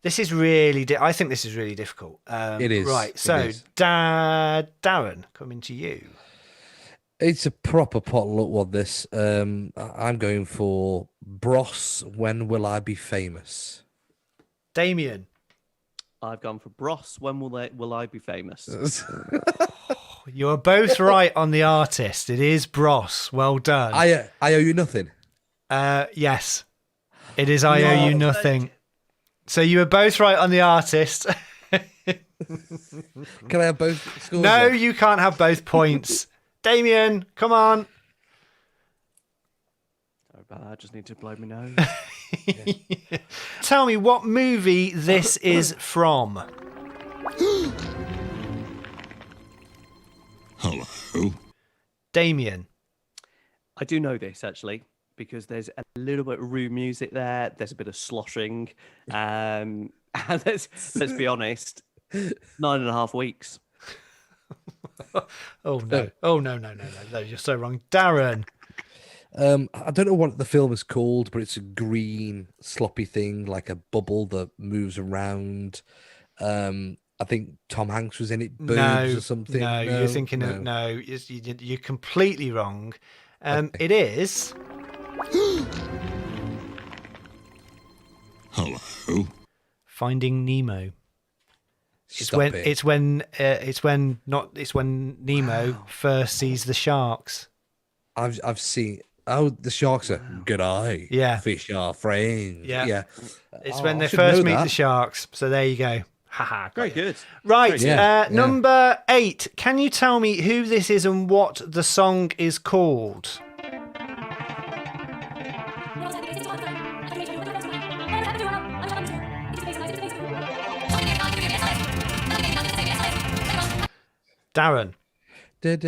This is really. I think this is really difficult. It is. Right. So, Darren, coming to you. It's a proper potluck one, this. I'm going for Bros, When Will I Be Famous? Damien. I've gone for Bros. When will I be famous? You're both right on the artist. It is Bros. Well done. I owe you nothing. Yes. It is I Owe You Nothing. So you were both right on the artist. Can I have both scores? No, then? you can't have both points. Damien, come on. Sorry about that. I just need to blow my nose. Tell me what movie this is from. Hello. Damien. I do know this, actually, because there's a little bit of room music there. There's a bit of sloshing. And let's be honest, 9.5 weeks. Oh, no. Oh, no. You're so wrong. Darren. I don't know what the film is called, but it's a green sloppy thing, like a bubble that moves around. I think Tom Hanks was in it. Boobs or something. No, you're thinking of you're completely wrong. It is. Hello. Finding Nemo. Stop it. It's when Nemo first sees the sharks. I've seen. Oh, the sharks are good eye. Yeah. Fish are friends. Yeah. It's Oh, when I they should first know meet that. the sharks. So there you go. Haha. Very good. Right. Yeah. Number 8. Can you tell me who this is and what the song is called? Darren. It's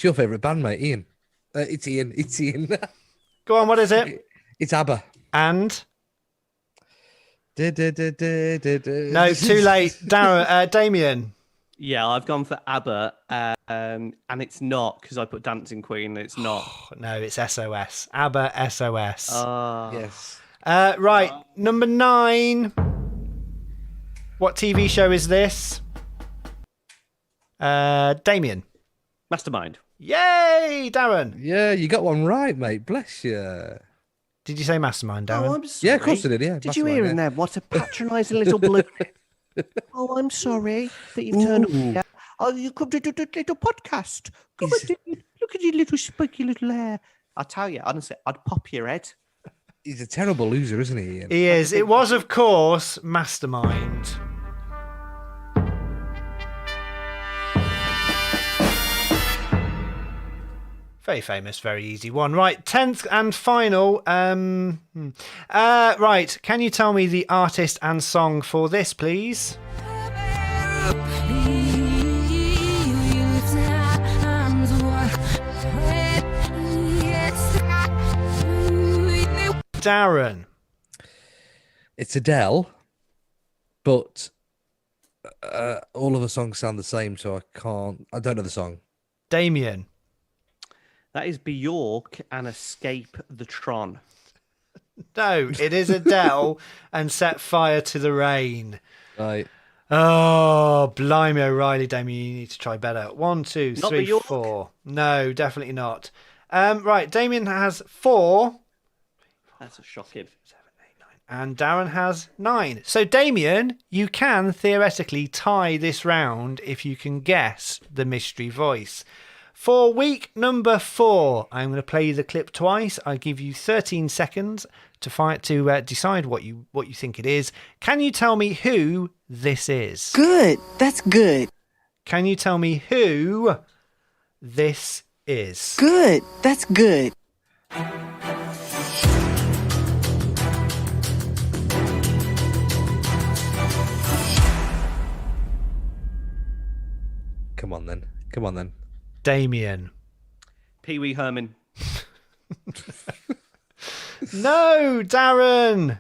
your favourite band, mate, Ian. It's Ian. It's Ian. Go on, what is it? It's ABBA. And? No, No, too late. Darren, Damien. Yeah, I've gone for ABBA, and it's not, because I put Dancing Queen, and it's not. No, it's SOS. ABBA SOS. Yes. Right, number 9. What TV show is this? Damien. Mastermind. Yay, Darren. Yeah, you got one right, mate. Bless you. Did you say Mastermind, Darren? Oh, I'm sorry. Yeah, of course I did. Yeah. Did you hear him there? What a patronising little blue. Oh, I'm sorry that you've turned up here. Oh, you come to do a little podcast. Come and look at your little spiky little hair. I tell you, honestly, I'd pop your head. He's a terrible loser, isn't he, Ian? He is. It was, of course, Mastermind. Very famous, very easy one. Right, 10th and final. Right, can you tell me the artist and song for this, please? Darren. It's Adele, but all of the songs sound the same, so I don't know the song. Damien. That is Bjork and Escape the Tron. No, it is Adele and Set Fire to the Rain. Right. Oh, blimey, O'Reilly, Damien, you need to try better. 1, 2, Not 3, Bjork? 4. No, definitely not. Right, Damien has 4. That's a shocking. And Darren has 9. So, Damien, you can theoretically tie this round if you can guess the mystery voice. For week number 4, I'm going to play you the clip twice. I give you 13 seconds to decide what you think it is. Can you tell me who this is? Good. That's good. Can you tell me who this is? Good. That's good. Come on then. Damien. Pee Wee Herman. No, Darren.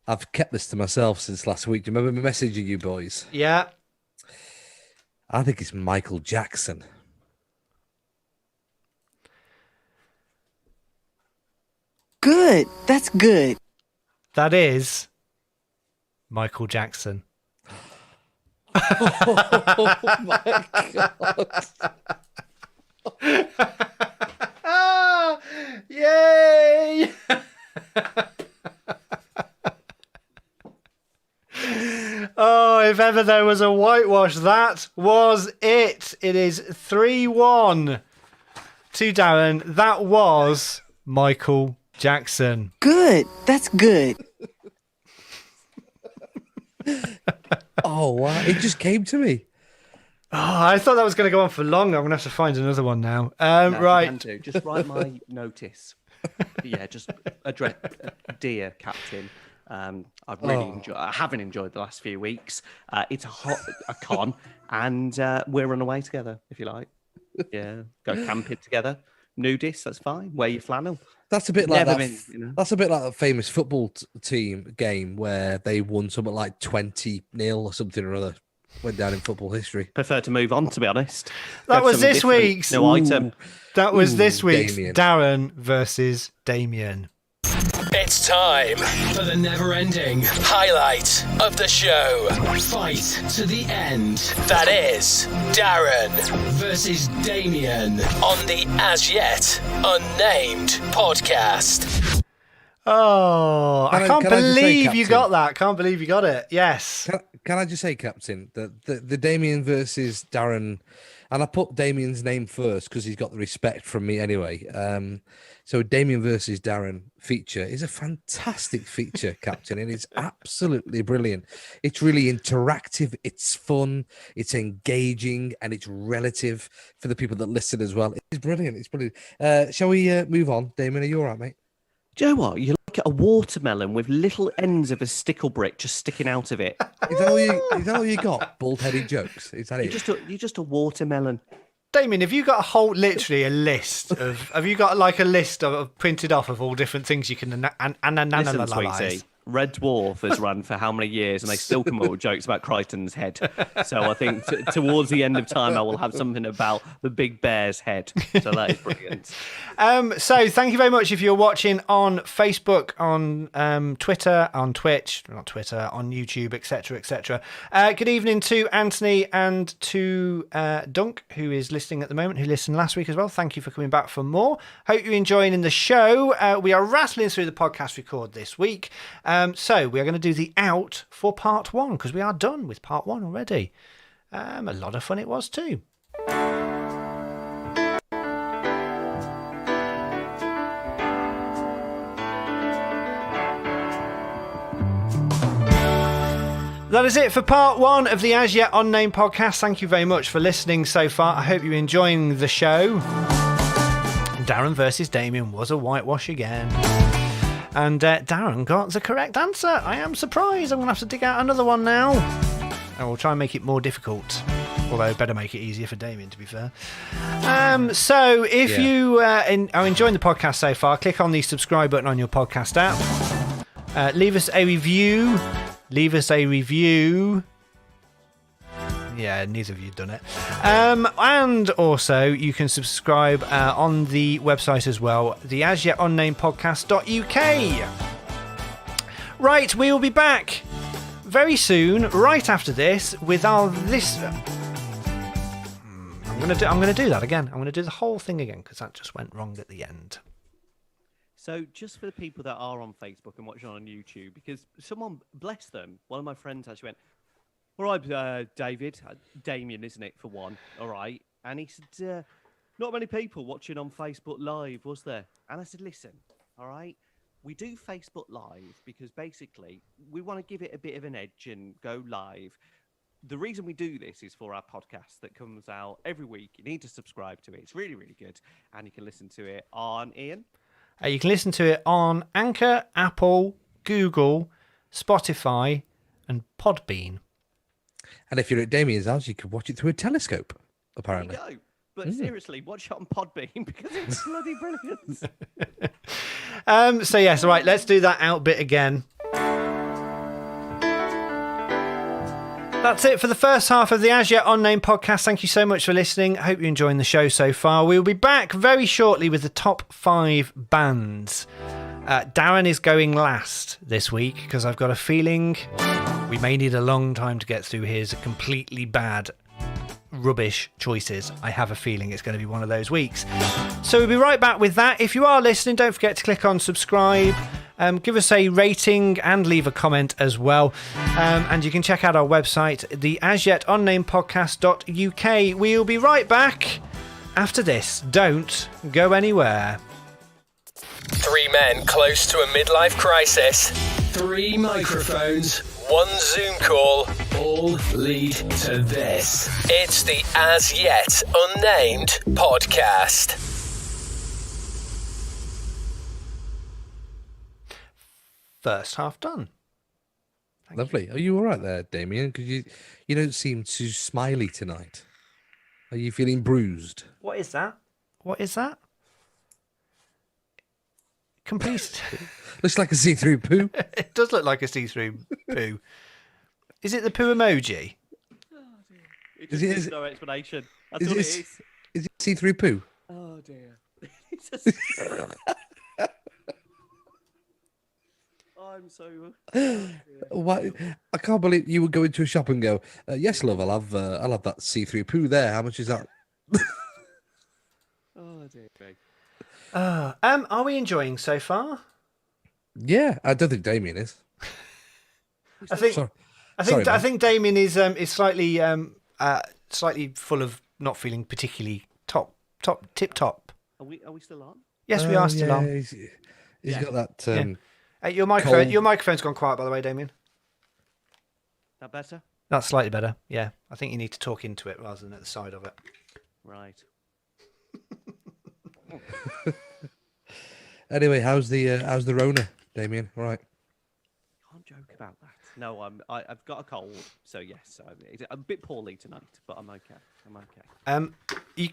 I've kept this to myself since last week. Do you remember me messaging you boys? Yeah. I think it's Michael Jackson. Good. That's good. That is Michael Jackson. Oh my God. Yay! Oh, if ever there was a whitewash, that was it. It is 3-1 to Darren. That was Michael Jackson. Good. That's good. Oh, wow. It just came to me. Oh, I thought that was going to go on for longer. I'm going to have to find another one now. No, Right. you can do. Just write my notice. Yeah, just address, dear Captain. I've really enjoyed. I haven't enjoyed the last few weeks. It's a con, and we're on away together if you like. Yeah, go camping together. Nudist, that's fine. Wear your flannel. That's a bit like Never that. been, you know. That's a bit like a famous football team game where they won something like 20-0 or something or other. Went down in football history. Prefer to move on, to be honest. That Go was something this different. week's. No item. That was this week's Damien. Darren versus Damien. It's time for the never-ending highlight of the show. Fight to the end. That is Darren versus Damien on the As Yet Unnamed podcast. Oh, I can't can I just say, believe you Captain? got that. Can't believe you got it. Yes. Can I just say, Captain, that the Damien versus Darren, and I put Damien's name first because he's got the respect from me anyway. So Damien versus Darren feature is a fantastic feature, Captain, and it's absolutely brilliant. It's really interactive, it's fun, it's engaging, and it's relative for the people that listen as well. It's brilliant. It's brilliant. Shall we move on? Damien, are you all right, mate? Do you know what? You're like a watermelon with little ends of a stickle brick just sticking out of it. Is that all you got? Bald-headed jokes? Is that it? You're just a watermelon. Damien, have you got literally a list of? Have you got like a list of printed off of all different things you can Listen, analyze? sweetie, Red Dwarf has run for how many years, and they still come up with jokes about Crichton's head. So I think towards the end of time, I will have something about the big bear's head. So that is brilliant. So thank you very much if you're watching on Facebook, on Twitter, on Twitch, not Twitter, on YouTube, etc., etc. Good evening to Anthony and to Dunk, who is listening at the moment, who listened last week as well. Thank you for coming back for more. Hope you're enjoying the show. We are rattling through the podcast record this week. So we are going to do the out for part 1 because we are done with part 1 already. A lot of fun it was too. That is it for part 1 of the As Yet Unnamed podcast. Thank you very much for listening so far. I hope you're enjoying the show. Darren versus Damien was a whitewash again. And Darren got the correct answer. I am surprised. I'm going to have to dig out another one now. And we'll try and make it more difficult. Although, better make it easier for Damien, to be fair. So, if you are enjoying the podcast so far, click on the subscribe button on your podcast app. Leave us a review. Yeah, neither of you have done it. And also, you can subscribe on the website as well, the asyetUnnamedPodcast.uk. Right, we will be back very soon, right after this, with our this. I'm gonna do that again. I'm gonna do the whole thing again because that just went wrong at the end. So, just for the people that are on Facebook and watching on YouTube, because someone, bless them, one of my friends actually went, "All right, David, Damien, isn't it, for one? All right." And he said, "Not many people watching on Facebook Live, was there?" And I said, "Listen, all right, we do Facebook Live because basically we want to give it a bit of an edge and go live. The reason we do this is for our podcast that comes out every week. You need to subscribe to it. It's really, really good. And you can listen to it on, Ian? You can listen to it on Anchor, Apple, Google, Spotify, and Podbean. And if you're at Damien's house, you can watch it through a telescope, apparently. There you go. But seriously, watch it on Podbean because it's bloody brilliant. So yes, right, let's do that out bit again. That's it for the first half of the As Yet Unnamed podcast. Thank you so much for listening. I hope you're enjoying the show so far. We'll be back very shortly with the top 5 bands. Darren is going last this week because I've got a feeling we may need a long time to get through his completely bad, rubbish choices. I have a feeling it's going to be one of those weeks. So we'll be right back with that. If you are listening, don't forget to click on subscribe. Give us a rating and leave a comment as well. And you can check out our website, the asyetUnnamedPodcast.uk. We'll be right back after this. Don't go anywhere. 3 men close to a midlife crisis. 3 microphones. 1 Zoom call. All lead to this. It's the As Yet Unnamed podcast. First half done. Lovely. Are you all right there, Damien? Because you don't seem too smiley tonight. Are you feeling bruised? What is that? What is that? Complete. Looks like a see-through poo. It does look like a see-through poo. Is it the poo emoji? It just needs no explanation. That's all it is. Is it see-through poo? Oh dear. I'm so. What? I can't believe you would go into a shop and go, "Yes, love, I'll have that see-through poo there. How much is that?" Oh dear. Are we enjoying so far? Yeah, I don't think Damien is. I think Damien is slightly full of not feeling particularly tip top. Are we still on? Yes, we are still on. He's got that. Your microphone's gone quiet, by the way, Damien. That better? That's slightly better. Yeah, I think you need to talk into it rather than at the side of it. Right. Anyway, how's the Rona, Damien? All right. Can't joke about that. No, I've got a cold, so yes, I'm a bit poorly tonight, but I'm okay. You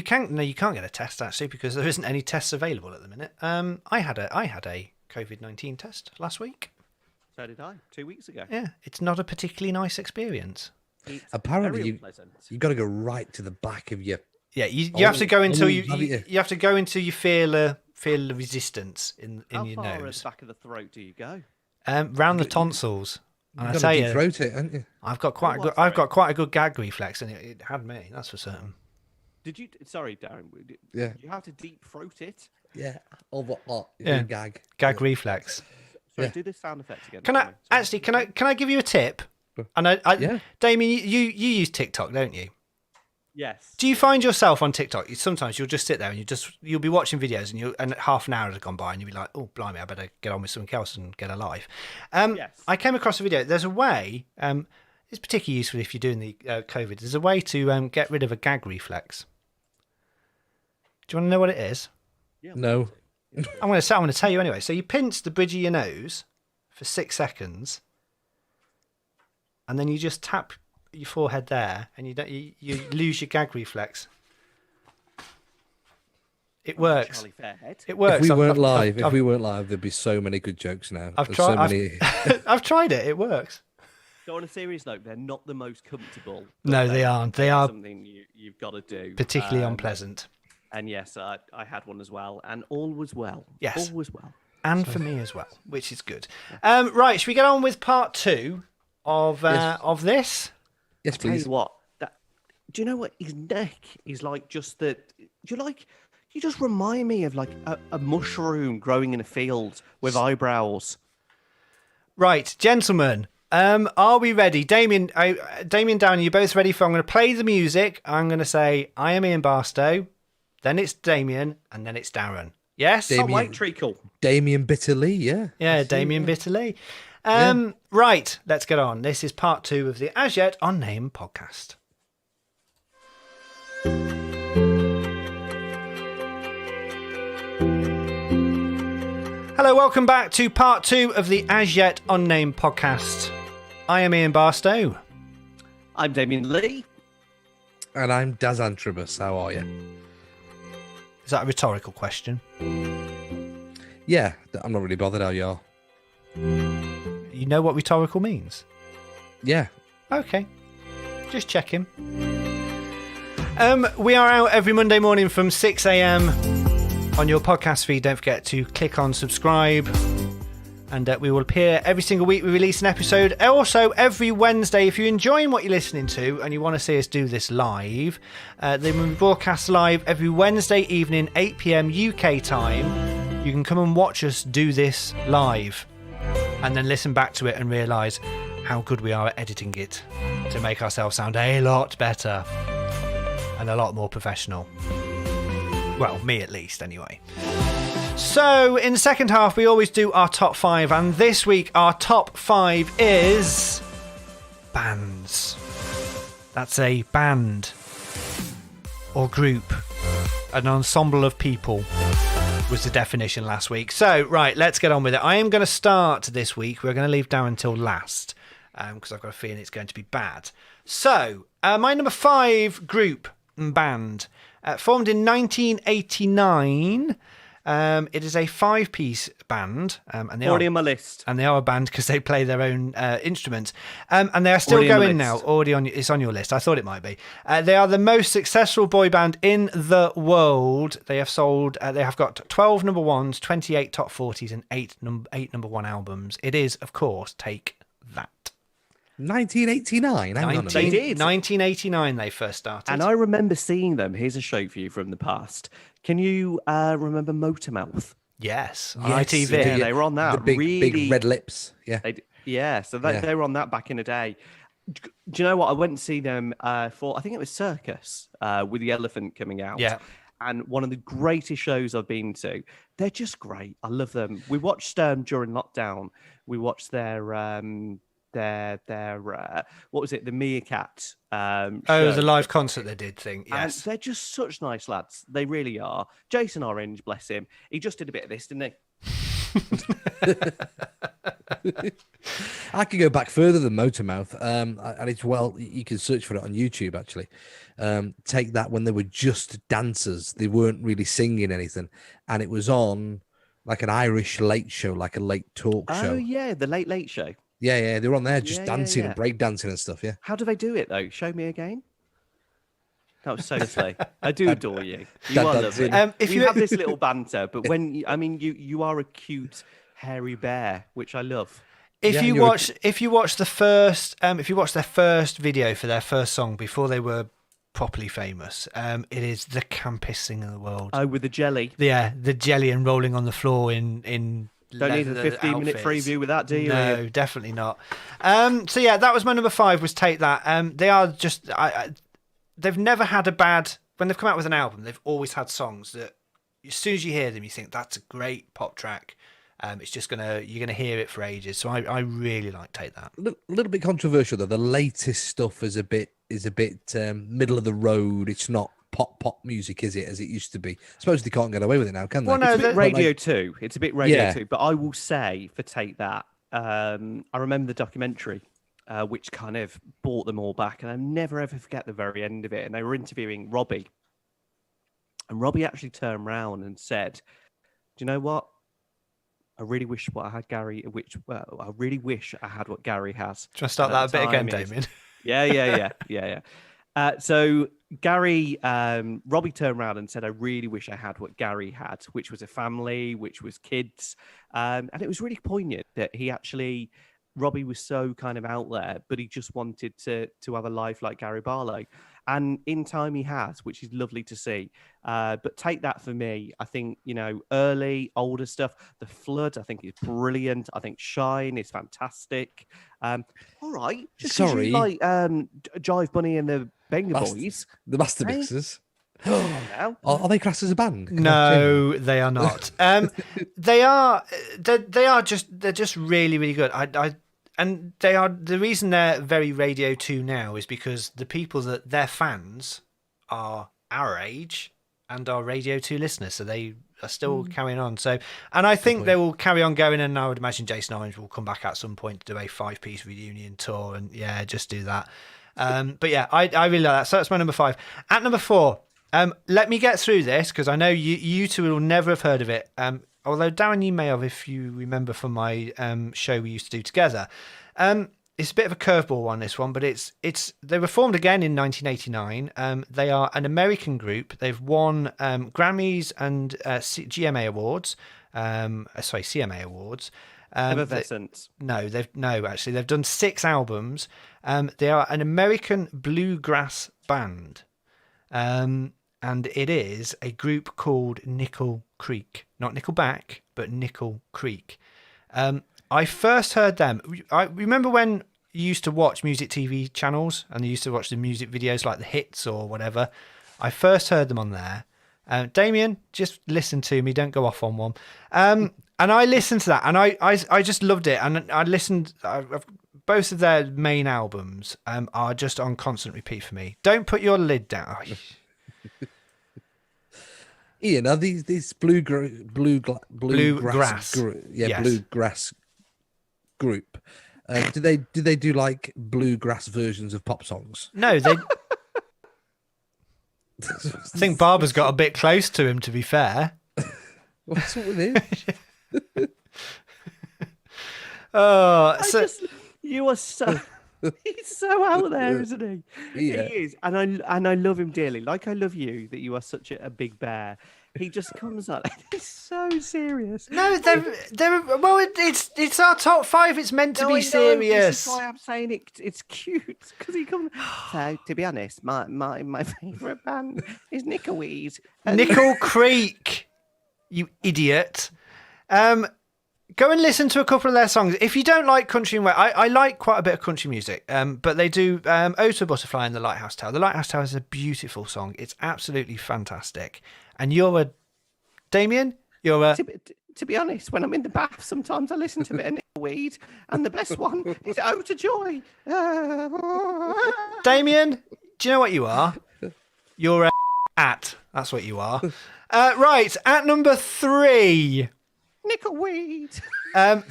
can't get a test actually because there isn't any tests available at the minute. I had a COVID-19 test last week. So did I 2 weeks ago. Yeah, it's not a particularly nice experience. Apparently, you've got to go right to the back of your. Yeah, you have to go until you have to go until you feel the resistance in your nose. How far at the back of the throat do you go? Round the tonsils. And I You've tell got to you, throat it, haven't you? I've got quite a good gag reflex, and it had me. That's for certain. Did you? Sorry, Darren. Yeah. You have to deep throat it. Yeah. Or what? Yeah. Gag Reflex. Sorry, do this sound effect again. Can I give you a tip? And Damien, you use TikTok, don't you? Yes. Do you find yourself on TikTok? Sometimes you'll just sit there and you'll be watching videos and half an hour has gone by and you'll be like, oh blimey, I better get on with something else and get a life. Yes. I came across a video. There's a way. It's particularly useful if you're doing the COVID. There's a way to get rid of a gag reflex. Do you want to know what it is? Yeah, no. I'm going to tell you anyway. So you pinch the bridge of your nose for 6 seconds, and then you just tap your forehead there, and you lose your gag reflex. It works. Charlie Fairhead. It works. If we weren't live, there'd be so many good jokes now. I've There's tried. So many... I've tried it. It works. So on a serious note, they're not the most comfortable. No, they aren't. They are something you've got to do. Particularly unpleasant. And yes, I had one as well, and all was well. Yes. All was well. And for me as well, which is good. Right, should we get on with part 2 of this? Yes, Tell please. you what, do you know what his neck is like? Just that. You just remind me of like a mushroom growing in a field with eyebrows. Right, gentlemen. Are we ready? Damien, Downey, you're both ready for... I'm going to play the music. I'm going to say, I am Ian Barstow. Then it's Damien. And then it's Darren. Yes? White treacle. Damien Bitterly, yeah. Yeah, Damien Bitterly. Right, let's get on. This is part 2 of the As Yet Unnamed podcast. Hello, welcome back to part 2 of the As Yet Unnamed podcast. I am Ian Barstow. I'm Damien Lee. And I'm Daz Antrobus. How are you? Is that a rhetorical question? Yeah, I'm not really bothered how you are. You know what rhetorical means? Yeah. Okay. Just checking. We are out every Monday morning from 6 a.m. on your podcast feed. Don't forget to click on subscribe. And we will appear every single week. We release an episode. Also, every Wednesday, if you're enjoying what you're listening to and you want to see us do this live, then we broadcast live every Wednesday evening, 8 p.m. UK time. You can come and watch us do this live and then listen back to it and realise how good we are at editing it to make ourselves sound a lot better and a lot more professional. Well, me at least, anyway. So, in the second half, we always do our top 5, and this week our top 5 is bands. That's a band or group, an ensemble of people was the definition last week. So, right, let's get on with it. I am going to start this week. We're going to leave Darren until last because I've got a feeling it's going to be bad. So, my number 5 group and band formed in 1989. It is a 5-piece band, and they already on my list. And they are a band because they play their own instruments, and they are still already going now. Already on, it's on your list. I thought it might be. They are the most successful boy band in the world. They have sold. They have got 12 number ones, 28 top 40s, and 8 number 1 albums. It is, of course, Take That. 1989. They did. 1989 they first started. And I remember seeing them. Here's a show for you from the past. Can you remember Motormouth? Yes. ITV. Yeah, they were on that. The big, really, big red lips. Yeah. They were on that back in the day. Do you know what? I went to see them for, I think it was Circus with the Elephant coming out. Yeah. And one of the greatest shows I've been to. They're just great. I love them. We watched during lockdown. We watched their what was it, the Meerkat show. The live concert they did thing. Yes. And they're just such nice lads. They really are. Jason Orange, bless him, he just did a bit of this, didn't he? I could go back further than Motormouth, and it's, well, you can search for it on YouTube actually. Take That, when they were just dancers, they weren't really singing anything, and it was on like an Irish late show, like a late talk show. Oh yeah, the Late Late Show. Yeah, they were on there just dancing and break dancing and stuff. Yeah. How do they do it though? Show me again. That was so silly. I do adore you. You are lovely. If you have this little banter, but when you are a cute hairy bear, which I love. If you watch their first video for their first song before they were properly famous, it is the campest thing in the world. Oh, with the jelly. Yeah, the jelly and rolling on the floor in. Don't need a 15-minute preview with that, do you? No, definitely not. So yeah, that was my number 5. Was Take That. They are just. They've never had a bad. When they've come out with an album, they've always had songs that, as soon as you hear them, you think that's a great pop track. It's just you're gonna hear it for ages. So I really like Take That. A little bit controversial though. The latest stuff is a bit middle of the road. It's not pop music, is it, as it used to be? I suppose they can't get away with it now, can they? Well, no, it's a bit Radio 2. It's a bit Radio 2. But I will say, for Take That, I remember the documentary which kind of brought them all back. And I'll never ever forget the very end of it. And they were interviewing Robbie, and Robbie actually turned around and said, "Do you know what? I really wish what I had Gary. I really wish I had what Gary has." Do you want to start that a bit again, Damien? Yeah. So Gary, Robbie turned around and said, "I really wish I had what Gary had, which was a family, which was kids." And it was really poignant that Robbie was so kind of out there, but he just wanted to have a life like Gary Barlow. And in time he has, which is lovely to see. But take that for me. I think, early, older stuff. The Flood, I think, is brilliant. I think Shine is fantastic. All right. Sorry. You like Jive Bunny and the Benga Boys. The Master Mixers. Are they classed as a band? No, they are not. They're just really, really good. And they are, the reason they're very Radio 2 now is because the people that they're fans are our age and are Radio 2 listeners, so they are still carrying on. So, and I think they will carry on going, and I would imagine Jason Orange will come back at some point to do a 5-piece reunion tour, and just do that. But yeah, I really like that. So that's my number 5. At number 4, let me get through this because I know you two will never have heard of it. Although, Darren, you may have, if you remember from my show we used to do together. It's a bit of a curveball one, this one, but they were formed again in 1989. They are an American group. They've won Grammys and GMA awards. CMA awards. Evanescence. They've done 6 albums. They are an American bluegrass band. And it is a group called Nickel Creek. Not Nickelback, but Nickel Creek. I first heard them. I remember when you used to watch music TV channels and you used to watch the music videos like the hits or whatever. I first heard them on there. Damien, just listen to me. Don't go off on one. And I listened to that and I just loved it. And I listened. Both of their main albums are just on constant repeat for me. Don't put your lid down. Ian, are these bluegrass group? Yes. Bluegrass group. Did they do like bluegrass versions of pop songs? No, they. I think Barbara's got a bit close to him. To be fair. What's up with him? You are so. He's so out there, isn't he? Yeah. He is, and I love him dearly. Like I love you, that you are such a big bear. He just comes up. He's so serious. No, well, it's our top 5. It's meant to be serious. This is why I'm saying it's cute because he comes. So to be honest, my favourite band is Nickelweed. Nickel Creek. You idiot. Go and listen to a couple of their songs. If you don't like country and I like quite a bit of country music, but they do "Oh to Butterfly" and "The Lighthouse Tower." "The Lighthouse Tower" is a beautiful song. It's absolutely fantastic. And Damien, To be honest, when I'm in the bath, sometimes I listen to a bit of Nickelweed, and the best one is "Oh to Joy." Damien, do you know what you are? You're at. That's what you are. Right, at number 3. Nickelweed.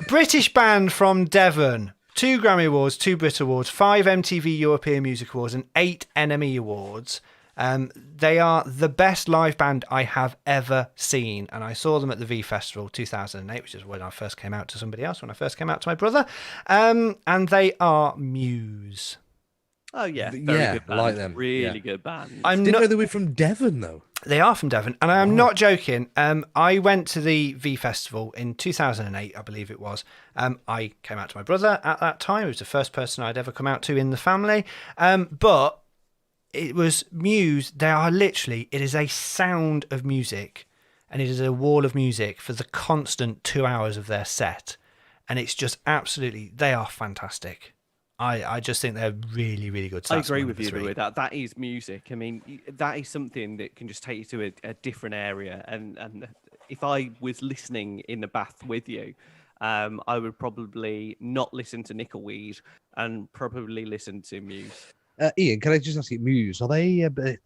British band from Devon. 2 Grammy Awards, 2 Brit Awards, 5 MTV European Music Awards, and 8 NME Awards. They are the best live band I have ever seen, and I saw them at the V Festival 2008, which is when I first came out to somebody else, when I first came out to my brother. And they are Muse. Oh yeah, Very good band. I like them. Really good band. I didn't know they were from Devon though. They are from Devon, and I'm not joking. I went to the V Festival in 2008, I believe it was. I came out to my brother at that time. He was the first person I'd ever come out to in the family. But it was Muse. It is a sound of music, and it is a wall of music for the constant 2 hours of their set. And it's just absolutely, they are fantastic. I just think they're really, really good. So I agree with you, Louis. That is music. I mean, that is something that can just take you to a different area. And if I was listening in the bath with you, I would probably not listen to Nickelweed and probably listen to Muse. Ian, can I just ask you, Muse, are they a bit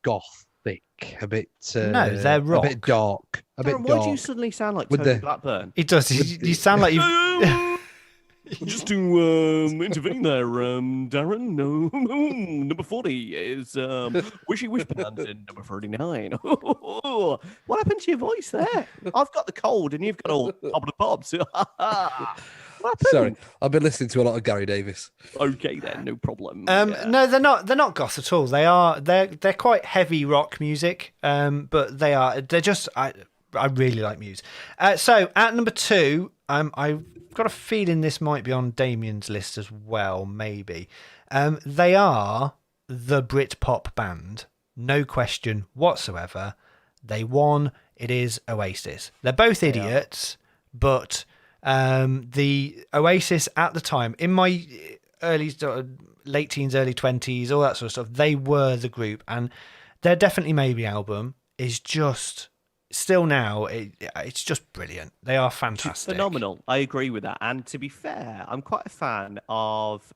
gothic? A bit... no, they're rock. A bit dark. Why do you suddenly sound like Tony Blackburn? He does. You sound like you... Just to intervene there, Darren. No, number 40 is Wishy Wish Band in number 39. What happened to your voice there? I've got the cold and you've got all top of the pops. What happened? Sorry, I've been listening to a lot of Gary Davis. Okay then, no problem. No, they're not. They're not goth at all. They're quite heavy rock music. But they're just. I really like Muse. So at number 2, I've got a feeling this might be on Damien's list as well. Maybe. They are the Britpop band, no question whatsoever. They won. It is Oasis. They're both idiots, but the Oasis at the time, in my late teens, early 20s, all that sort of stuff, they were the group, and their Definitely Maybe album is just still now it's just brilliant. They are fantastic, phenomenal. I agree with that. And to be fair, I'm quite a fan of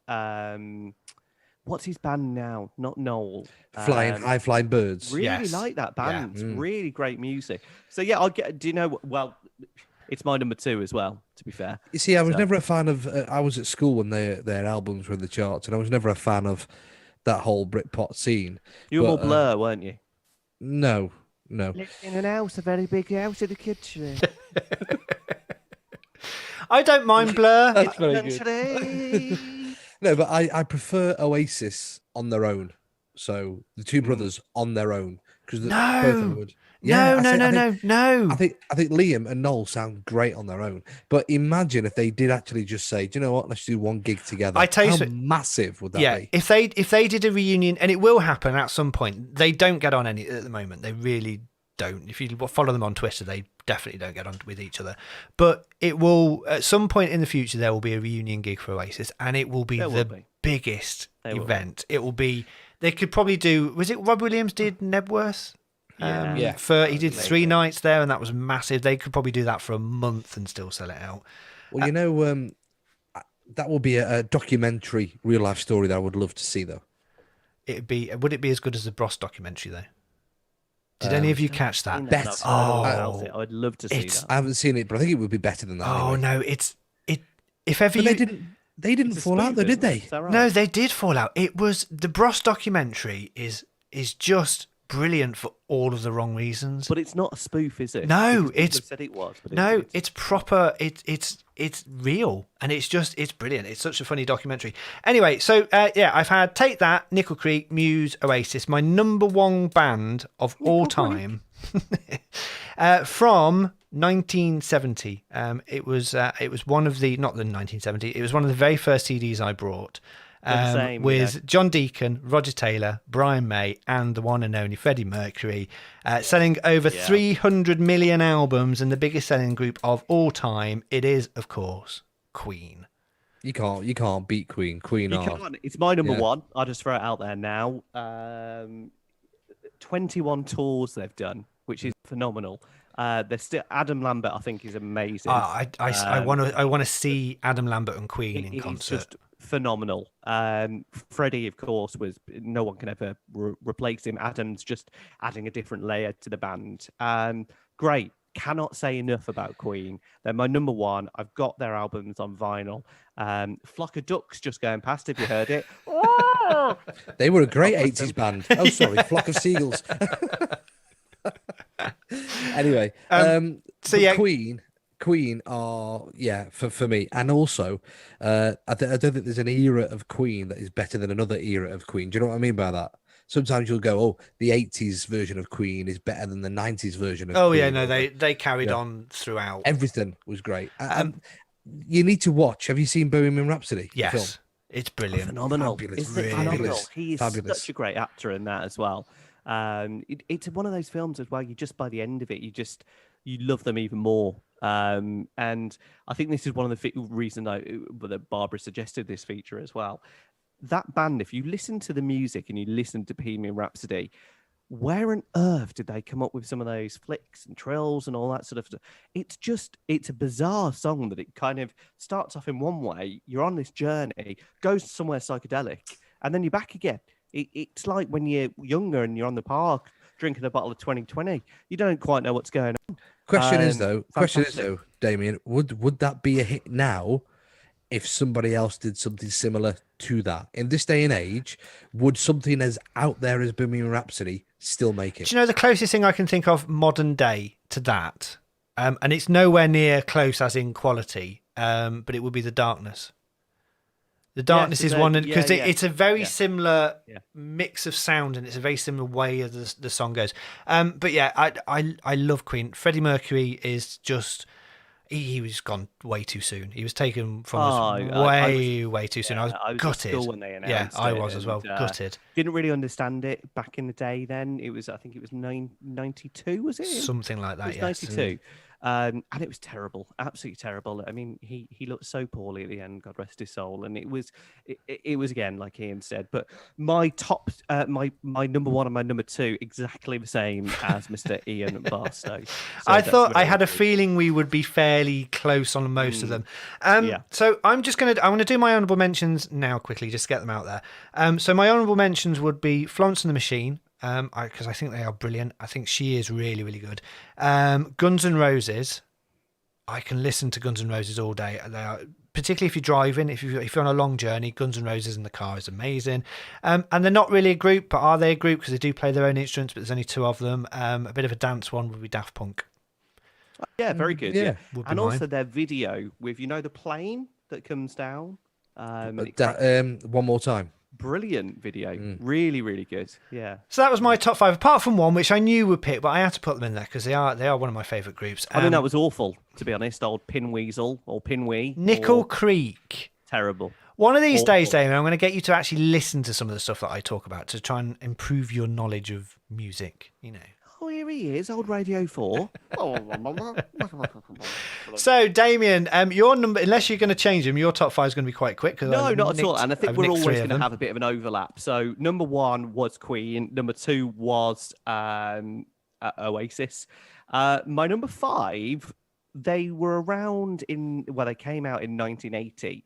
what's his band now? Not Noel. High Flying Birds. Really like that band. It's really great music. So yeah, I'll get. Do you know? Well, it's my number 2 as well. To be fair, you see, I was never a fan of. I was at school when their albums were in the charts, and I was never a fan of that whole Britpop scene. You were more Blur, weren't you? No. Lived in an house, a very big house in the kitchen. I don't mind Blur. That's very good. No, but I prefer Oasis on their own. So the two brothers on their own, because both of them would. No. I think Liam and Noel sound great on their own. But imagine if they did actually just say, "Do you know what? Let's do one gig together." How massive would that be? If they did a reunion, and it will happen at some point. They don't get on any at the moment. They really don't. If you follow them on Twitter, they definitely don't get on with each other. But it will, at some point in the future, there will be a reunion gig for Oasis, and it will be biggest event. It will be. They could probably do. Was it Rob Williams did Nebworth? He did 3 nights there, and that was massive. They could probably do that for a month and still sell it out. Well, that will be a documentary, real life story that I would love to see, though. Would it be as good as the Bros documentary, though? Did any of you catch that? Better. I would love to see that. I haven't seen it, but I think it would be better than that. Oh anyway. no, if ever they didn't fall out though, did they? Right? No, they did fall out. It was the Bros documentary is just brilliant for all of the wrong reasons. But it's not a spoof, is it? No, it's said it was. But it's proper. It's real, and it's brilliant. It's such a funny documentary. Anyway, so I've had Take That, Nickel Creek, Muse, Oasis. My number 1 band of all time from 1970. It was one of the not the 1970. It was one of the very first CDs I brought. With John Deacon, Roger Taylor, Brian May, and the one and only Freddie Mercury, selling over 300 million albums and the biggest selling group of all time. It is, of course, Queen. You can't beat Queen. Can't. It's my number 1. I'll just throw it out there now. 21 tours they've done, which is phenomenal. There's still Adam Lambert. I think is amazing. I want to see Adam Lambert and Queen in concert. Just phenomenal. Freddie, of course, no one can ever replace him. Adam's just adding a different layer to the band. Great. Cannot say enough about Queen. They're my number 1. I've got their albums on vinyl. Flock of Ducks just going past. Have you heard it? They were a great 80s band. Oh, sorry, Flock of Seagulls. Anyway, Queen are for me, and also I don't think there's an era of Queen that is better than another era of Queen. Do you know what I mean by that? Sometimes you'll go, oh, the 80s version of Queen is better than the 90s version of Queen. Oh yeah, no, they carried on throughout. Everything was great. You need to watch. Have you seen Bohemian Rhapsody? Yes, film? It's brilliant. Phenomenal. Fabulous. Really phenomenal. He is fabulous. Such a great actor in that as well. It's one of those films as well. You just by the end of it, you love them even more. And I think this is one of the reasons that Barbara suggested this feature as well. That band, if you listen to the music and you listen to Bohemian Rhapsody, where on earth did they come up with some of those flicks and trills and all that sort of stuff? It's a bizarre song that it kind of starts off in one way. You're on this journey, goes somewhere psychedelic, and then you're back again. It's like when you're younger and you're on the park drinking a bottle of 2020. You don't quite know what's going on. Question is though, Damien, would that be a hit now if somebody else did something similar to that. In this day and age, would something as out there as Bohemian Rhapsody still make it? Do you know the closest thing I can think of modern day to that? And it's nowhere near close as in quality, but it would be The Darkness. The Darkness is one, because it's a very similar mix of sound, and it's a very similar way of the song goes. But yeah, I love Queen. Freddie Mercury is just... He was gone way too soon. He was taken from us way too soon. I was gutted. At school when they announced I it, was as well. Gutted. Didn't really understand it back in the day. Then I think it was 92. Was it something like that? It was 92. And it was terrible, absolutely terrible. I mean, he looked so poorly at the end. God rest his soul. And it was again, like Ian said. But my top, my number one and my number two, exactly the same as Mr. Ian Barstow. So I thought I had a feeling we would be fairly close on most of them. So I'm going to do my honourable mentions now quickly, just to get them out there. So my honourable mentions would be Florence and the Machine. Because I think they are brilliant. I think she is really, really good. Guns N' Roses. I can listen to Guns N' Roses all day. They are, particularly if you're driving, if you're on a long journey, Guns N' Roses in the car is amazing. And they're not really a group, but are they a group? Because they do play their own instruments, but there's only two of them. A bit of a dance one would be Daft Punk. Yeah, very good. Yeah. And also mine. their video with, the plane that comes down. One more time. Brilliant video. Really, really good. Yeah. So that was my top five, apart from one which I knew would pick, but I had to put them in there because they are one of my favourite groups. I mean, that was awful, to be honest. Old Pinweasel or Pinwee. Nickel Creek. Terrible. One of these days, Damien, I'm going to get you to actually listen to some of the stuff that I talk about to try and improve your knowledge of music, Oh, here he is, old Radio 4. So, Damien, your number, unless you're going to change them, your top five is going to be quite quick. No, not at all. And I think we're always going to have a bit of an overlap. So, number one was Queen. Number two was Oasis. My number five, they were around they came out in 1980.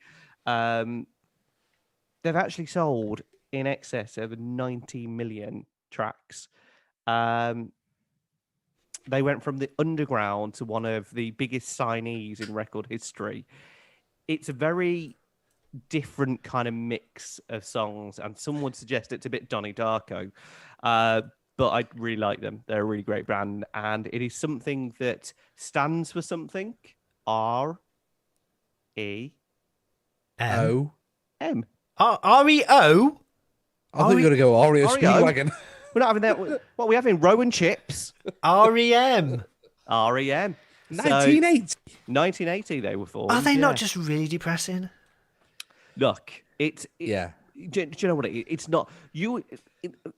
They've actually sold in excess of 90 million tracks. They went from the underground to one of the biggest signees in record history. It's a very different kind of mix of songs, and some would suggest it's a bit Donnie Darko. But I really like them. They're a really great band, and it is something that stands for something. R-E-O-M. R-E-O? I thought you were going to go REO Speedwagon. We're not having that. What are we having? Rowan Chips. R.E.M. R.E.M. 1980. 1980 they were formed. Are they not just really depressing? Look, it's... Yeah. Do you know what it's not?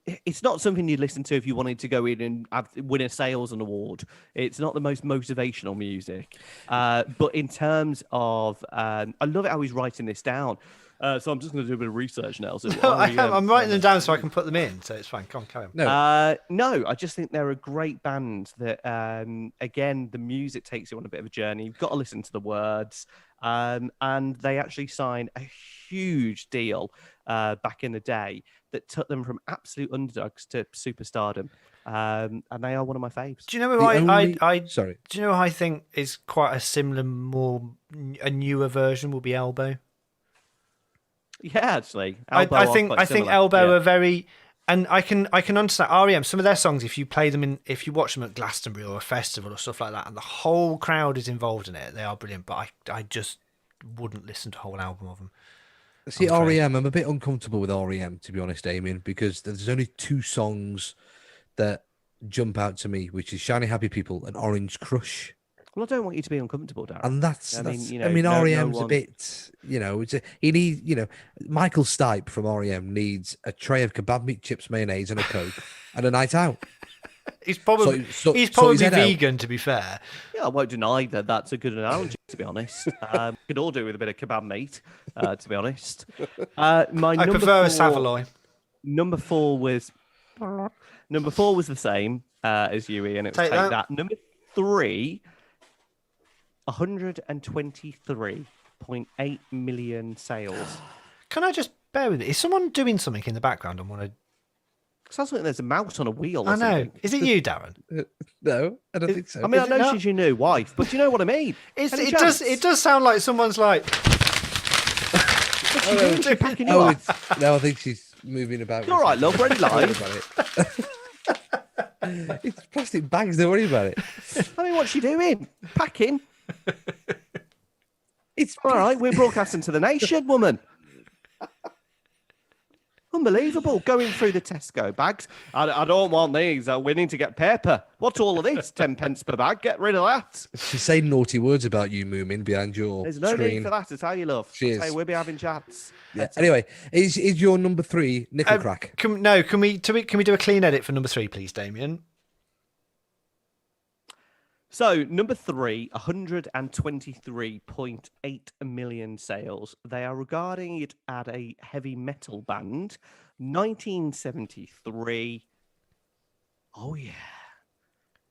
It's not something you'd listen to if you wanted to go in and win a sales award. It's not the most motivational music. But in terms of... I love it how he's writing this down. So I'm just going to do a bit of research now. So I'm writing them down so I can put them in. So it's fine. Come on, carry on. No, I just think they're a great band that, again, the music takes you on a bit of a journey. You've got to listen to the words. And they actually signed a huge deal back in the day that took them from absolute underdogs to superstardom. And they are one of my faves. Do you know who Sorry. Do you know who I think is quite a similar, a newer version will be Elbow? Yeah, actually, I think Elbow are very, and I can understand REM. Some of their songs, if you play them if you watch them at Glastonbury or a festival or stuff like that, and the whole crowd is involved in it, they are brilliant. But I just wouldn't listen to a whole album of them. See, REM, I'm a bit uncomfortable with REM, to be honest, Damien, because there's only two songs that jump out to me, which is Shiny Happy People and Orange Crush. Well, I don't want you to be uncomfortable, Darren. And that's REM's a bit, he needs, Michael Stipe from REM needs a tray of kebab meat, chips, mayonnaise, and a Coke, and a night out. He's probably vegan, to be fair. Yeah, I won't deny that. That's a good analogy, to be honest. Could all do with a bit of kebab meat, to be honest. I prefer a Savoy. Number four was the same as you, Ian. It was Take that. Number three. 123.8 million sales. Can I just bear with it? Is someone doing something in the background on one of... Sounds like there's a mouse on a wheel. I know. Something. Is it you, Darren? No, I don't think so. I mean, I know she's your new wife, but do you know what I mean? It does sound like someone's like... What's she doing? She's packing you Oh, up. no, I think she's moving about. You're all right, love. We're in Don't worry live. about it. It's plastic bags. Don't worry about it. I mean, what's she doing? Packing. It's all right. We're broadcasting to the nation, woman. Unbelievable. Going through the Tesco bags. I don't want these. We need to get paper. What's all of this? 10 pence per bag. Get rid of that. She's saying naughty words about you, Moomin, behind your There's no screen. need for that. It's how you love. She is. Hey, we'll be having chats. Yeah. Anyway, is your number 3 nickel crack? Can we do a clean edit for number 3, please, Damien? So, number 3, 123.8 million sales. They are regarding it as a heavy metal band. 1973. Oh, yeah.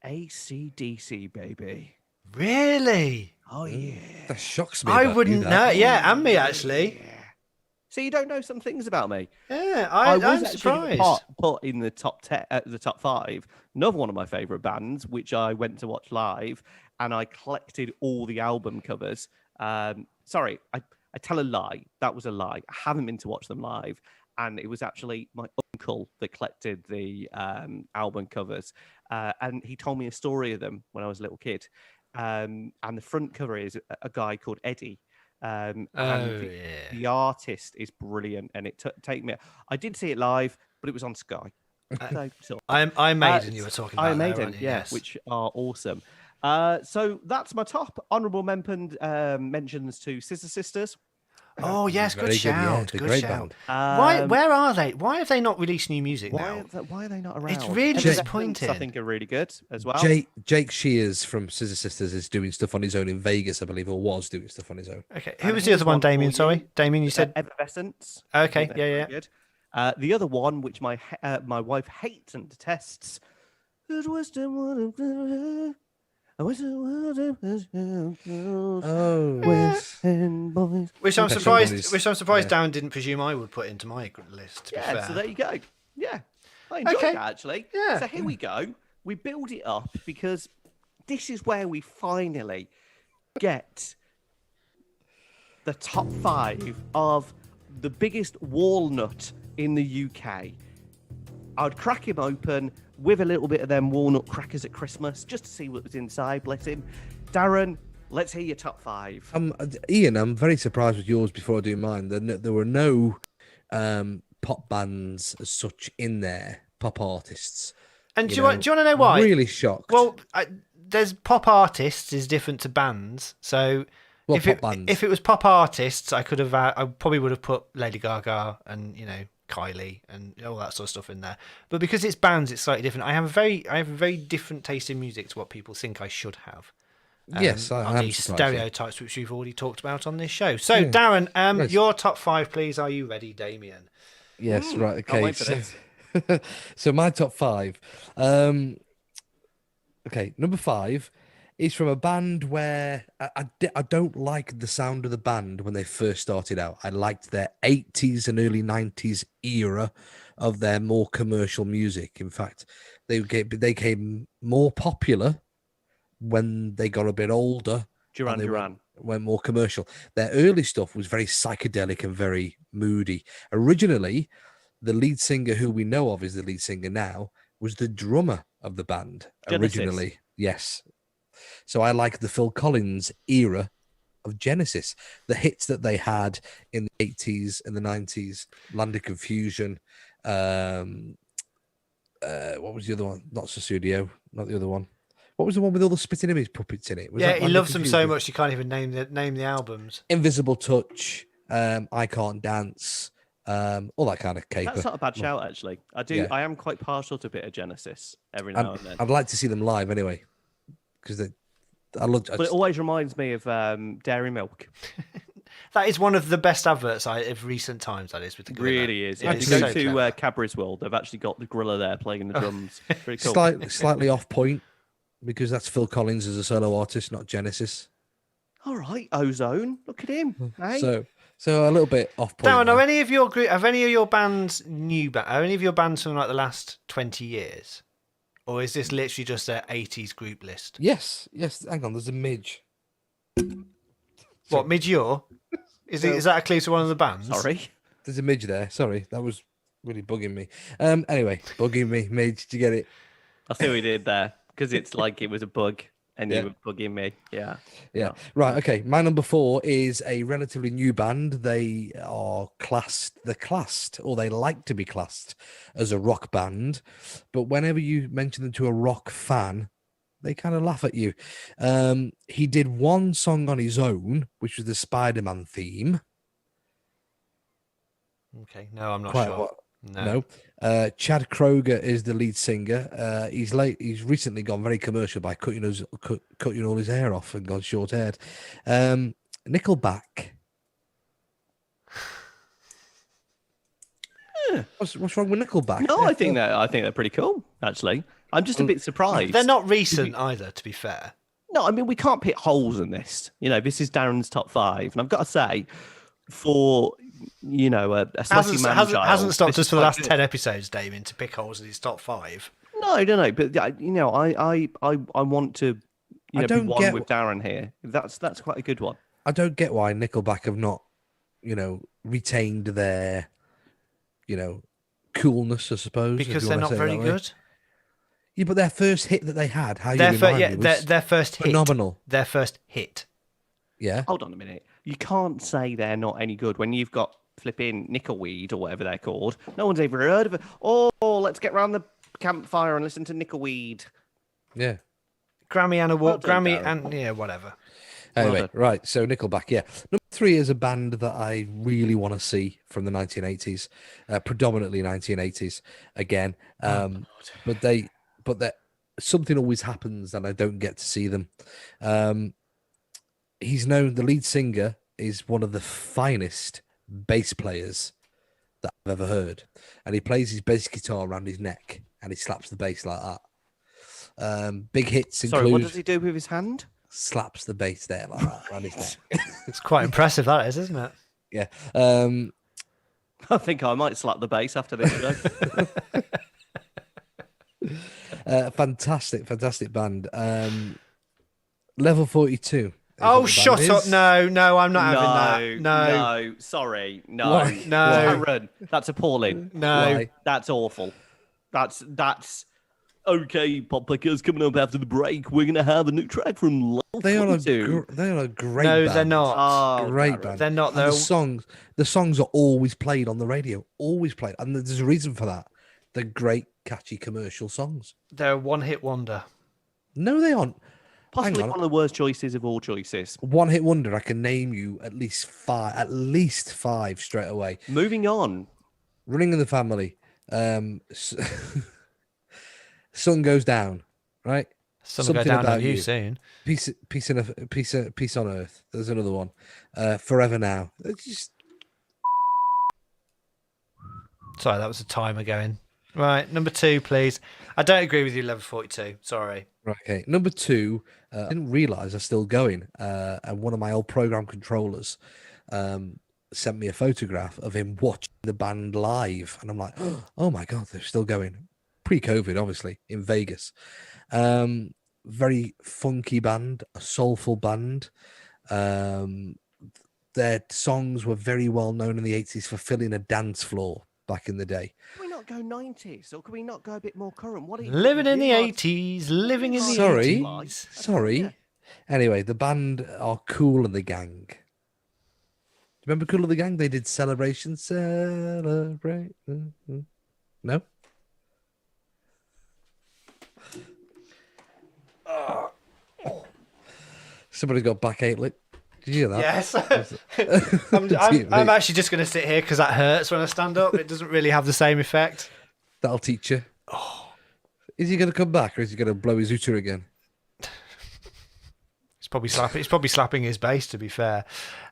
AC/DC, baby. Really? Oh, yeah. That shocks me. I about wouldn't you, know. that. Yeah, and me, actually. So you don't know some things about me? Yeah, I'm I'm actually surprised. put in the top 10, the top 5. Another one of my favorite bands, which I went to watch live, and I collected all the album covers. Sorry, I tell a lie. That was a lie. I haven't been to watch them live, and it was actually my uncle that collected the album covers, and he told me a story of them when I was a little kid. And the front cover is a guy called Eddie. And the artist is brilliant, and it take me. I did see it live, but it was on Sky. So, I Maiden you were talking about. I Maiden, there, yeah, yes. which are awesome. So that's my top honourable mentions to Scissor Sisters. Oh yes, good shout. Yeah, good shout. Where are they? Why have they not released new music now? Why are they not around? It's really disappointing. I think are really good as well. Jake Shears from Scissor Sisters is doing stuff on his own in Vegas, I believe, or was doing stuff on his own. Okay, who was the other one, Damien? Sorry, Damien, you said Effervescence. Okay, yeah. Good. The other one, which my wife hates and detests, it was the one. Which I'm surprised Dan didn't presume I would put into my list. To be fair. So there you go. Yeah, I enjoyed that actually. Yeah. So here we go. We build it up because this is where we finally get the top 5 of the biggest walnut in the UK. I'd crack him open with a little bit of them walnut crackers at Christmas just to see what was inside, bless him. Darren, let's hear your top 5. Ian, I'm very surprised with yours before I do mine. There were no pop bands as such in there, pop artists. And do you want to know why? Really shocked. Well, there's pop artists is different to bands. So if it was pop artists, I probably would have put Lady Gaga and Kylie and all that sort of stuff in there. But because it's bands, it's slightly different. I have a very different taste in music to what people think I should have. Yes, on these stereotypes which we've already talked about on this show. So, Darren, your top 5, please. Are you ready, Damien? Yes, right. Okay. I'll wait for this. So my top 5. Okay, number 5 is from a band where I don't like the sound of the band when they first started out. I liked their 80s and early 90s era of their more commercial music. In fact, they became more popular when they got a bit older. Duran. Went more commercial. Their early stuff was very psychedelic and very moody. Originally, the lead singer who we know of is the lead singer now was the drummer of the band. Genesis. Originally. Yes. So I like the Phil Collins era of Genesis. The hits that they had in the 80s and the 90s, Land of Confusion. What was the other one? Not Sussudio, not the other one. What was the one with all the spitting image puppets in it? He loves them so much you can't even name the albums. Invisible Touch, I Can't Dance, all that kind of caper. That's not a bad shout, actually. I am quite partial to a bit of Genesis every now and then. I'd like to see them live anyway, because But it always reminds me of Dairy Milk. That is one of the best adverts of recent times. That is with the gorilla. Really is. If you go to Cadbury's World, they've actually got the gorilla there playing the drums. Pretty cool. Slightly off point, because that's Phil Collins as a solo artist, not Genesis. All right, Ozone. Look at him. Hey? So a little bit off point. Darren, are any of your bands new? Are any of your bands from like the last 20 years? Or is this literally just an 80s group list? Yes. Hang on, there's a midge. What, Midge Ure? Is that a clue to one of the bands? Sorry. There's a midge there. Sorry, that was really bugging me. Anyway, bugging me. Midge, did you get it? I see what you did there because it's like it was a bug and Yeah. you were bugging me. Yeah. Yeah. Right. Okay. My number 4 is a relatively new band. They are classed, or they like to be classed as a rock band. But whenever you mention them to a rock fan, they kind of laugh at you. He did one song on his own, which was the Spider-Man theme. Okay, no, I'm not Quite sure. what? No. Chad Kroger is the lead singer. He's recently gone very commercial by cutting all his hair off and gone short haired. Nickelback. What's wrong with Nickelback? No, I think they're pretty cool. Actually, I'm just a bit surprised. They're not recent either, to be fair. No, I mean we can't pick holes in this. This is Darren's top 5, and I've got to say, for a sweaty man child, hasn't stopped this us is for the quite last good. 10 episodes, Damien, to pick holes in his top 5. No, but I want to I be don't one get with Darren here. That's quite a good one. I don't get why Nickelback have not, retained their, coolness, I suppose. if Because you they're wanna not say it very that way. good. Yeah, but their first hit that they had, Their first hit. phenomenal. Their first hit. Yeah. Hold on a minute. You can't say they're not any good when you've got flipping Nickelweed or whatever they're called. No one's ever heard of it. Oh, let's get round the campfire and listen to Nickelweed. Yeah. Grammy and Well done, Grammy Darren. and whatever. Anyway, done. right. So Nickelback, yeah. Number 3 is a band that I really want to see from the 1980s, predominantly 1980s again. But that something always happens and I don't get to see them. The lead singer is one of the finest bass players that I've ever heard. And he plays his bass guitar around his neck and he slaps the bass like that. Big hits include... Sorry, what does he do with his hand? Slaps the bass there like that around his neck. It's quite impressive, that is, isn't it? Yeah. I think I might slap the bass after this show. Fantastic band. Level 42. Oh, shut up. No, I'm not having that. No, sorry. No. Why? No. Darren, that's appalling. No. Why? That's awful. That's okay, Pop Pickers, coming up after the break. We're going to have a new track from Level They are 42. a great No, band. they're not. Oh, Great Darren. band. They're not, And though. the songs are always played on the radio. Always played. And there's a reason for that. They're great, catchy commercial songs. They're a one-hit wonder. No, they aren't. Possibly Hang one on. of the worst choices of all choices. One hit wonder. I can name you at least five straight away. Moving on. Running in the Family. Sun Goes Down. Right. Sun will go Something down About on you soon. Peace on Earth. There's another one. Forever Now. It's just... Sorry, that was a timer going. Right, number 2, please. I don't agree with you, Level 42. Sorry. Right, okay. Number 2, I didn't realise they're still going. And one of my old program controllers sent me a photograph of him watching the band live. And I'm like, oh my God, they're still going. Pre-COVID, obviously, in Vegas. Very funky band, a soulful band. Their songs were very well known in the 80s for filling a dance floor back in the day. Can we not go 90s or can we not go a bit more current? What are you Living in the doing? 80s, living in the Sorry. 80s. Sorry. Anyway, the band are Kool and the Gang. Remember Kool and the Gang? They did Celebration. Celebrate. No? Somebody's got backache lip. Did you hear that? Yes. I'm actually just going to sit here because that hurts when I stand up. It doesn't really have the same effect. That'll teach you. Is he going to come back or is he going to blow his Uter again? He's probably slapping his bass, to be fair.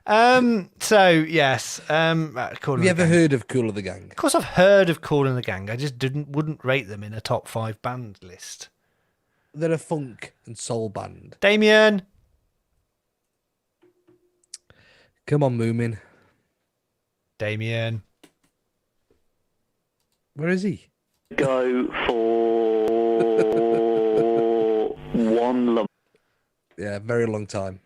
So yes. Have you ever heard of Kool and the Gang? Of course, I've heard of Kool and the Gang. I just wouldn't rate them in a top 5 band list. They're a funk and soul band. Damien. Come on, Moomin. Damien. Where is he? Go for one lump. Yeah, very long time.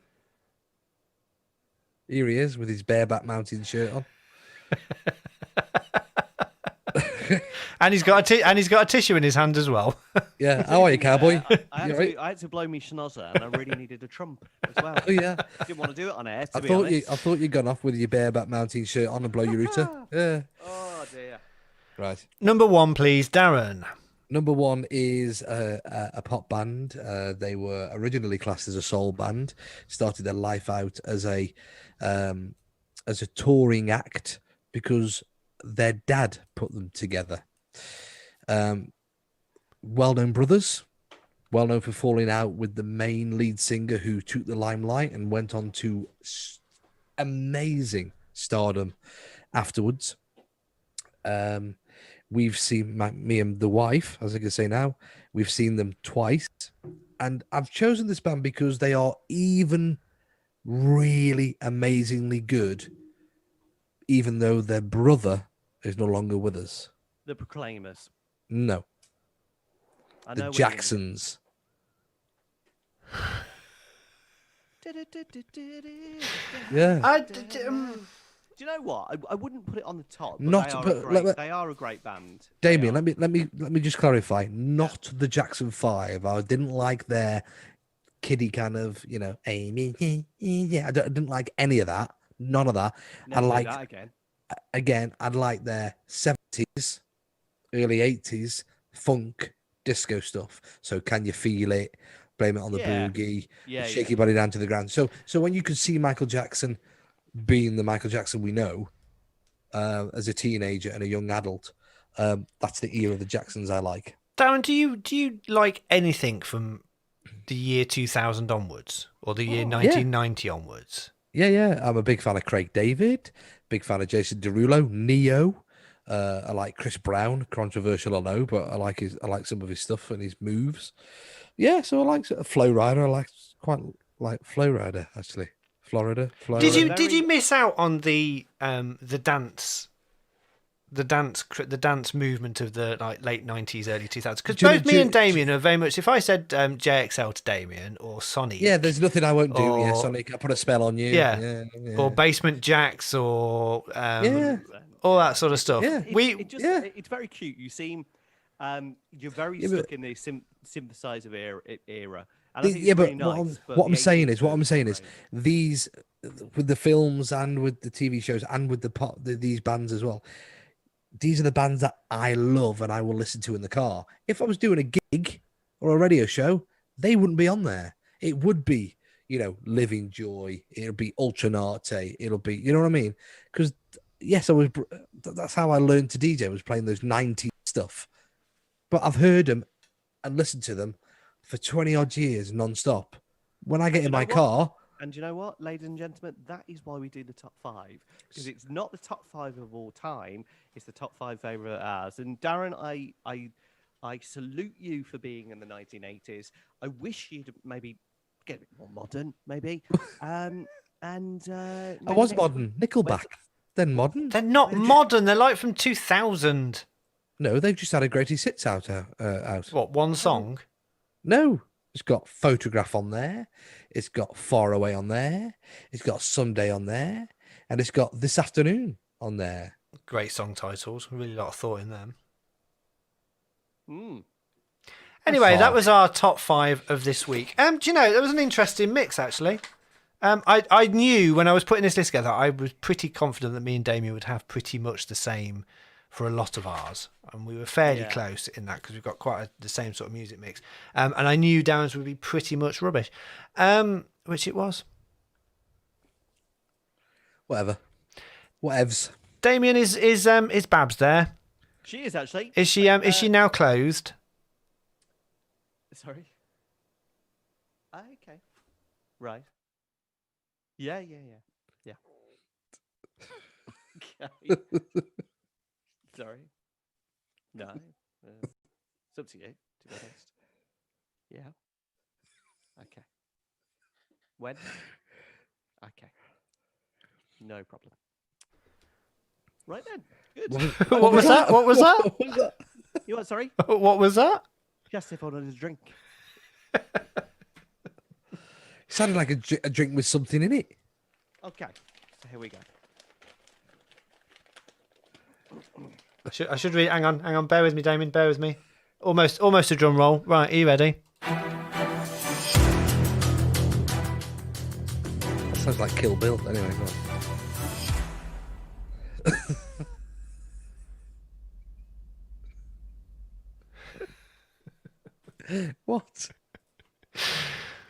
Here he is with his bareback mountain shirt on. And he's got a tissue in his hand as well. Yeah, how are you, cowboy? I had to blow me schnozzer, and I really needed a trump as well. Oh yeah, didn't want to do it on air. I thought you'd gone off with your bareback mountain shirt on and blow your router. Yeah. Oh dear. Right. Number 1, please, Darren. Number 1 is a pop band. They were originally classed as a soul band. Started their life out as a touring act because their dad put them together. Well-known brothers, well-known for falling out with the main lead singer who took the limelight and went on to amazing stardom afterwards. We've seen me and the wife, as I can say now, we've seen them twice. And I've chosen this band because they are even really amazingly good, even though their brother is no longer with us. The Proclaimers. No. I The know Jacksons. Yeah. Do you know what? I wouldn't put it on the top. But Not, they are a great band. Damien, let me just clarify. Not the Jackson 5. I didn't like their kiddie kind of, Amy. Yeah, I didn't like any of that. None of that. Never I liked that again. I'd like their 70s, early 80s funk disco stuff. So Can You Feel It? Blame It on the Boogie. Shake Your Body Down to the Ground. So when you could see Michael Jackson being the Michael Jackson we know as a teenager and a young adult, that's the era of the Jacksons I like. Darren, do you like anything from the year 2000 onwards or the year 1990 onwards? Yeah. I'm a big fan of Craig David, big fan of Jason Derulo, Neo. I like Chris Brown, controversial I know, but I like some of his stuff and his moves. Yeah, so I like Flow Rider. I quite like Flow Rider actually. Florida. Did you miss out on the dance movement of the late 90s, early 2000s? Because both me and Damien are very much. If I said JXL to Damien or Sonic, there's nothing I won't do. Sonic, I put a spell on you. Yeah. Or Basement Jacks or all that sort of stuff. Yeah, it's very cute. You seem you're very stuck in the synthesizer era. What I'm saying is these, with the films and with the TV shows and with these bands as well, these are the bands that I love and I will listen to in the car. If I was doing a gig or a radio show, they wouldn't be on there. It would be, Living Joy. It'll be Ultranate. It'll be, you know what I mean? Because that's how I learned to DJ, was playing those 90s stuff. But I've heard them and listened to them for 20 odd years non-stop. When I get in my car... And you know what, ladies and gentlemen? That is why we do the top 5. Because it's not the top 5 of all time. It's the top 5 favourite ours. And Darren, I salute you for being in the 1980s. I wish you'd maybe get a bit more modern, maybe. I was modern. Nickelback. They're modern. They're not modern. They're like from 2000. No, they've just had a greatest hits out. What, one song? No, it's got Photograph on there. It's got Far Away on there. It's got Someday on there. And it's got This Afternoon on there. Great song titles. Really a lot of thought in them. Mm. Anyway, that was our top 5 of this week. Do you know, there was an interesting mix, actually. I knew when I was putting this list together, I was pretty confident that me and Damien would have pretty much the same for a lot of ours, and we were fairly close in that because we've got quite the same sort of music mix. And I knew Darren's would be pretty much rubbish, which it was. Whatevs. Damien, is Babs there? She is actually. Is she now closed? Sorry. Okay. Right. Yeah. Okay. Sorry. No. It's up to you, to be honest. Yeah. Okay. When? Okay. No problem. Right then. Good. What was that? What was that? You what, sorry? What was that? Just if I wanted a drink. Sounded like a drink with something in it. Okay. Here we go. I should read. Hang on. Bear with me, Damien. Bear with me. Almost a drum roll. Right, are you ready? That sounds like Kill Bill. Anyway, go on. What?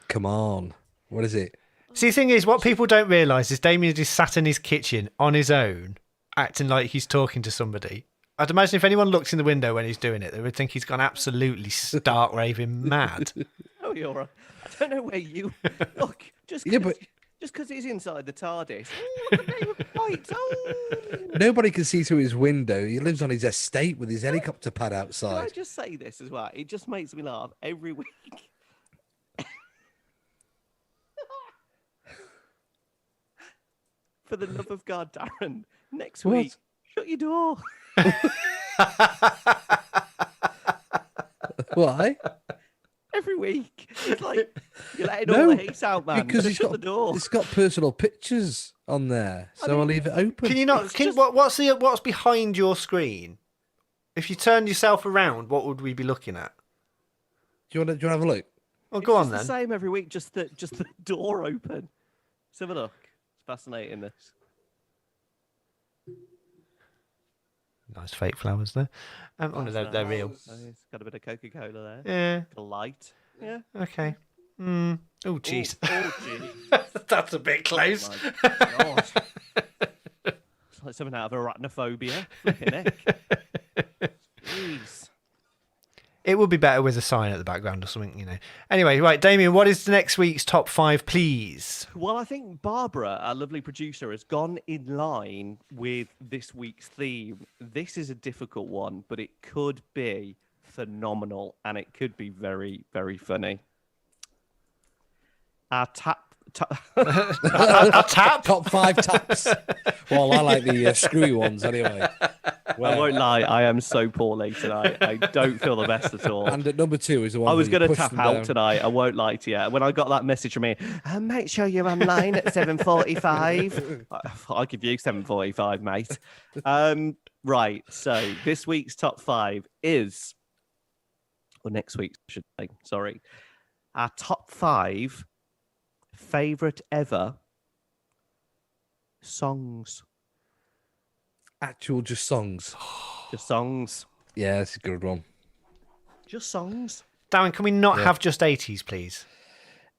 Come on. What is it? See, the thing is, what people don't realise is Damien just sat in his kitchen on his own, acting like he's talking to somebody. I'd imagine if anyone looks in the window when he's doing it, they would think he's gone absolutely stark raving mad. Oh, you're right. I don't know where you look. Just because he's inside the TARDIS. Oh, look at the lights. Oh. Nobody can see through his window. He lives on his estate with his helicopter pad Can I outside. just say this as well? It just makes me laugh every week. For the love of God, Darren, next week, shut your door. Why? Every week. It's like, you're letting all the heat out, man. Because Just shut the door. it's got personal pictures on there, so I'll leave it open. Can you not? What's behind your screen? If you turn yourself around, what would we be looking at? Do you want to have a look? Well, go on It's then. the same every week, just the door open. Let's have a look. It's fascinating, this. Nice fake flowers there. No, they're real. It's got a bit of Coca-Cola there. Yeah. A light. Yeah. Okay. Oh, jeez. Oh, gee. That's a bit close. Oh, my God. It's like something out of arachnophobia. Flipping heck. Jeez. It would be better with a sign at the background or something, you know. Anyway, right, Damien, what is next week's top 5, please? Well, I think Barbara, our lovely producer, has gone in line with this week's theme. This is a difficult one, but it could be phenomenal and it could be very, very funny. Our Tap? Top 5 taps. Well, I like the screwy ones anyway. Well, I won't lie, I am so poorly tonight. I don't feel the best at all. And at number 2 is the one I was going to tap out tonight. I won't lie to you. When I got that message from me, make sure you're online at 7:45. I'll give you 7:45, mate. Right. So this week's top 5 is, or next week's, I should say. Sorry, our top 5 favorite ever songs. Actual just songs. Just songs. Yeah, that's a good one. Just songs. Darren, can we not have just 80s, please?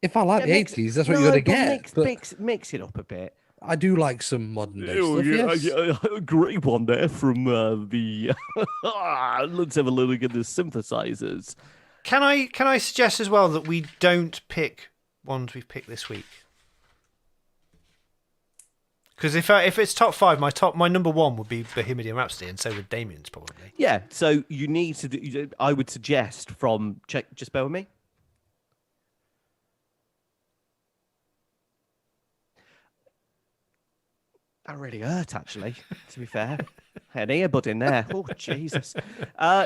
If I like the 80s, that's what you're going to get. Mix it up a bit. I do like some modern day stuff, yes. A great one there from the... Let's have a look at the synthesizers. Can I suggest as well that we don't pick ones we've picked this week? Because if it's top 5, my number 1 would be Bohemian Rhapsody, and so would Damien's probably. Yeah, so you need to do, I would suggest from, just bear with me. That really hurt, actually, to be fair. An earbud in there. Oh, Jesus.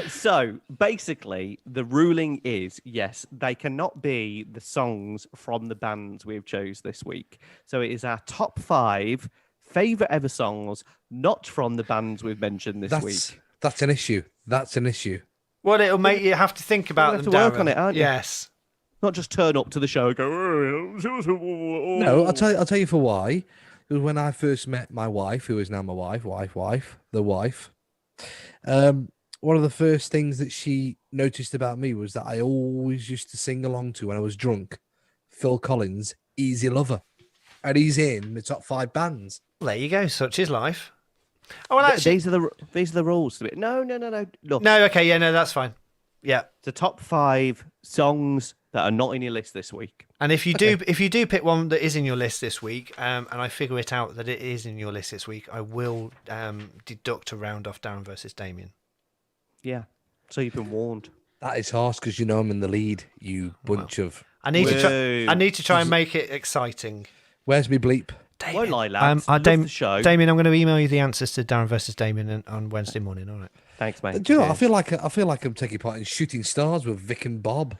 So, basically, the ruling is, yes, they cannot be the songs from the bands we've chose this week. So it is our top 5 favourite ever songs, not from the bands we've mentioned this week. That's an issue. That's an issue. Well, it'll make you have to think about them, to work on Darren. it, aren't you? Yes. Not just turn up to the show and go... No, I'll tell you for why. It was when I first met my wife, who is now my wife, the wife. One of the first things that she noticed about me was that I always used to sing along to when I was drunk. Phil Collins, Easy Lover. And he's in the top 5 bands. Well, there you go. Such is life. Oh, well, actually... These are the rules. No. Look. No, okay, yeah, no, that's fine. Yeah. The top 5 songs that are not in your list this week. And if you do pick one that is in your list this week, and I figure it out that it is in your list this week, I will deduct a round off Darren versus Damien. Yeah. So you've been warned. That is harsh because you know I'm in the lead, you bunch of... I need to try and make it exciting. Where's me bleep? Damien. Won't lie, lads. The show. Damien, I'm going to email you the answers to Darren versus Damien on Wednesday morning, all right? Thanks, mate. Do you know what? I feel like I'm taking part in Shooting Stars with Vic and Bob.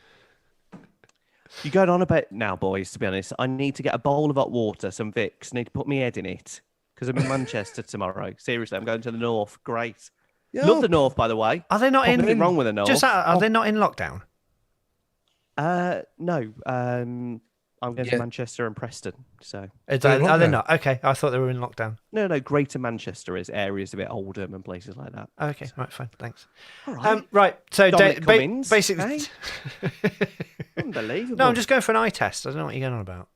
You're going on a bit now, boys, to be honest. I need to get a bowl of hot water, some Vicks. Need to put my head in it. because I'm in Manchester tomorrow. Seriously, I'm going to the north. Great. Yeah. Love the north, by the way. Are they not Nothing in? wrong with the north. Are they not in lockdown? No. I'm going to Manchester and Preston. So Are they not? Okay, I thought they were in lockdown. no. Greater Manchester is areas a bit Oldham and places like that. Okay, right, fine, thanks. All right. Right. So Dominic Cummings, basically, unbelievable. no, I'm just going for an eye test. I don't know what you're going on about.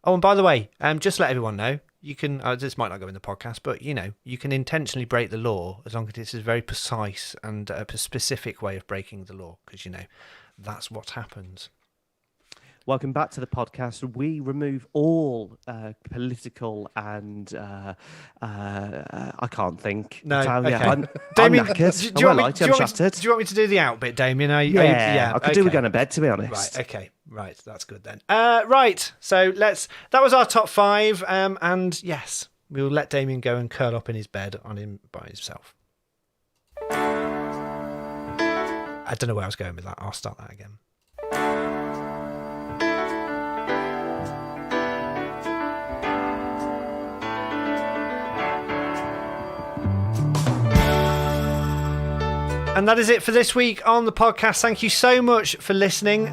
Oh, and by the way, just to let everyone know, you can. This might not go in the podcast, but you can intentionally break the law as long as it's a very precise and a specific way of breaking the law, because that's what happens. Welcome back to the podcast. We remove all political and I can't think. No, I'm Damien, knackered. do you want me to do the out bit, Damien? I could do with going to bed, to be honest. Right, okay, right, that's good then. Right, so that was our top 5, and yes, we'll let Damien go and curl up in his bed by himself. I don't know where I was going with that. I'll start that again. And that is it for this week on the podcast. Thank you so much for listening.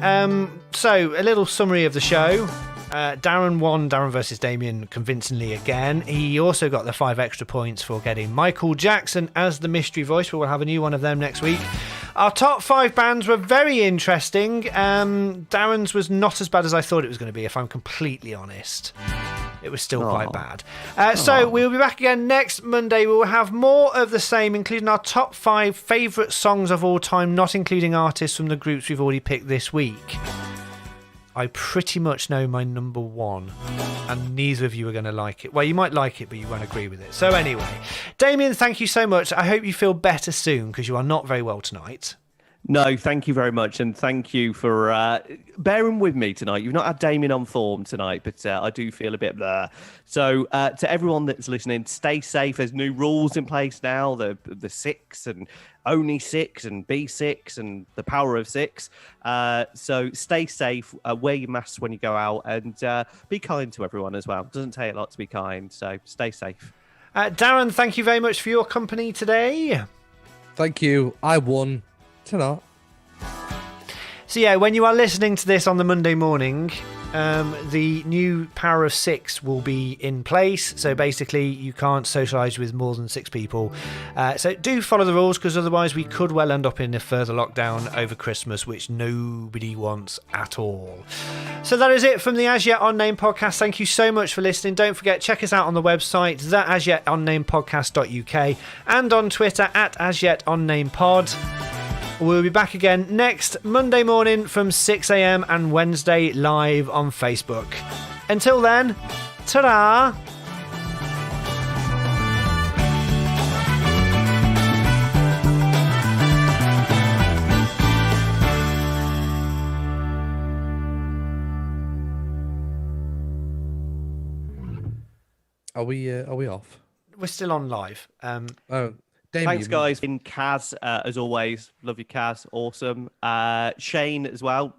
So, a little summary of the show. Darren won Darren versus Damien convincingly again. He also got the 5 extra points for getting Michael Jackson as the mystery voice. We'll have a new one of them next week. Our top 5 bands were very interesting. Darren's was not as bad as I thought it was going to be, if I'm completely honest. It was still quite bad. So we'll be back again next Monday. We will have more of the same, including our top 5 favourite songs of all time, not including artists from the groups we've already picked this week. I pretty much know my number 1, and neither of you are going to like it. Well, you might like it, but you won't agree with it. So anyway, Damien, thank you so much. I hope you feel better soon, because you are not very well tonight. No, thank you very much, and thank you for bearing with me tonight. You've not had Damien on form tonight, but I do feel a bit bleh. So to everyone that's listening, stay safe. There's new rules in place now, the 6 and only 6 and B6 and the power of 6. So stay safe, wear your masks when you go out, and be kind to everyone as well. It doesn't take a lot to be kind, so stay safe. Darren, thank you very much for your company today. Thank you. I won. Ta-da. So yeah, when you are listening to this on the Monday morning, the new Power of 6 will be in place. So basically, you can't socialise with more than 6 people. So do follow the rules, because otherwise we could well end up in a further lockdown over Christmas, which nobody wants at all. So that is it from the As Yet Unnamed podcast. Thank you so much for listening. Don't forget, check us out on the website, theasyetUnnamedpodcast.uk, and on Twitter @AsYetUnnamedPod. We'll be back again next Monday morning from 6 a.m. and Wednesday live on Facebook. Until then, ta-da! Are we off? We're still on live. Damien, thanks, guys. In Kaz, as always. Love you, Kaz. Awesome. Shane as well.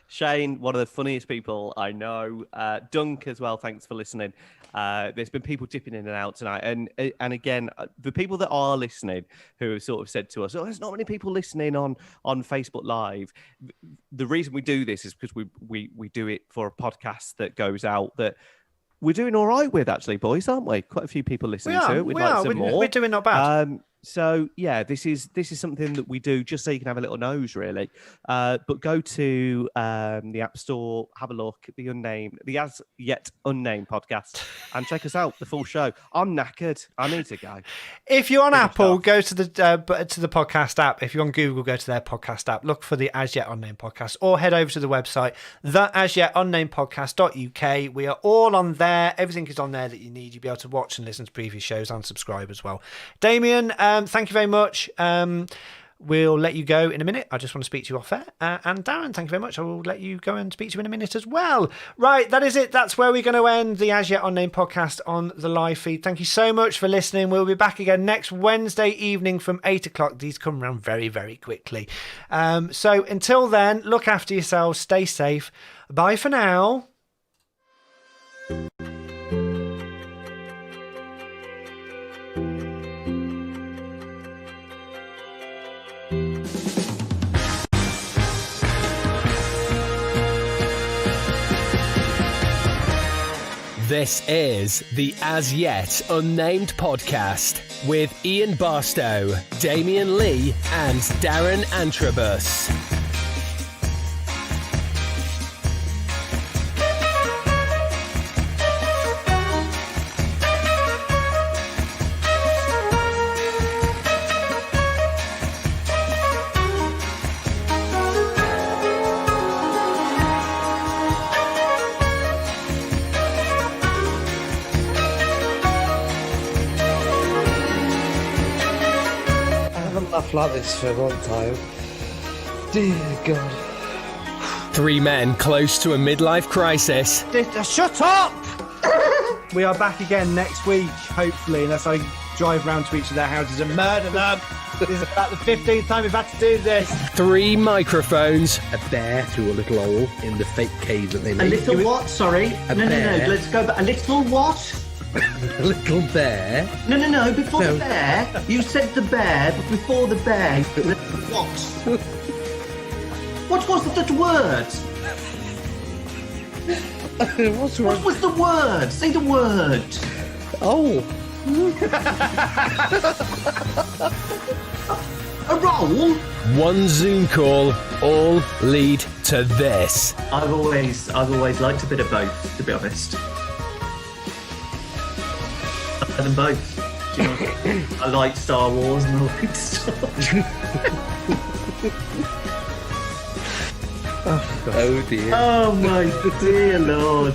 Shane, one of the funniest people I know. Dunk as well. Thanks for listening. There's been people dipping in and out tonight. And again, the people that are listening who have sort of said to us, there's not many people listening on Facebook Live. The reason we do this is because we do it for a podcast that goes out that we're doing all right with, actually, boys, aren't we? Quite a few people listening to it. We'd like some more. We're doing not bad. So yeah, this is something that we do just so you can have a little nose, really. But go to the App Store, have a look at the As Yet Unnamed podcast, and check us out. The full show. I'm knackered. I need to go. If you're on Apple, go to the podcast app. If you're on Google, go to their podcast app. Look for the As Yet Unnamed podcast, or head over to the website, theasyetUnnamedpodcast.uk. We are all on there. Everything is on there that you need. You'll be able to watch and listen to previous shows and subscribe as well. Damien, thank you very much. We'll let you go in a minute. I just want to speak to you off air. And Darren, thank you very much. I will let you go and speak to you in a minute as well. Right, that is it. That's where we're going to end the As Yet Unnamed podcast on the live feed. Thank you so much for listening. We'll be back again next Wednesday evening from 8 o'clock. These come around very, very quickly. So until then, look after yourselves. Stay safe. Bye for now. This is the As Yet Unnamed podcast with Ian Barstow, Damian Lee, and Darren Antrobus. Laughed like this for a long time. Dear God. Three men close to a midlife crisis. Shut up! We are back again next week, hopefully, unless I drive round to each of their houses and murder them. This is about the 15th time we've had to do this. Three microphones. A bear through a little hole in the fake cave that they A made. little what? Sorry. No. Let's go back. A little what? A little bear. No. Before the bear. You said the bear, but before the bear. What? What was that word? What's wrong? What was the word? Say the word. Oh. A roll? One Zoom call, all lead to this. I've always liked a bit of both, to be honest. Them both. Do you know? I like Star Wars and I like Star Wars. Oh dear. Oh my dear Lord.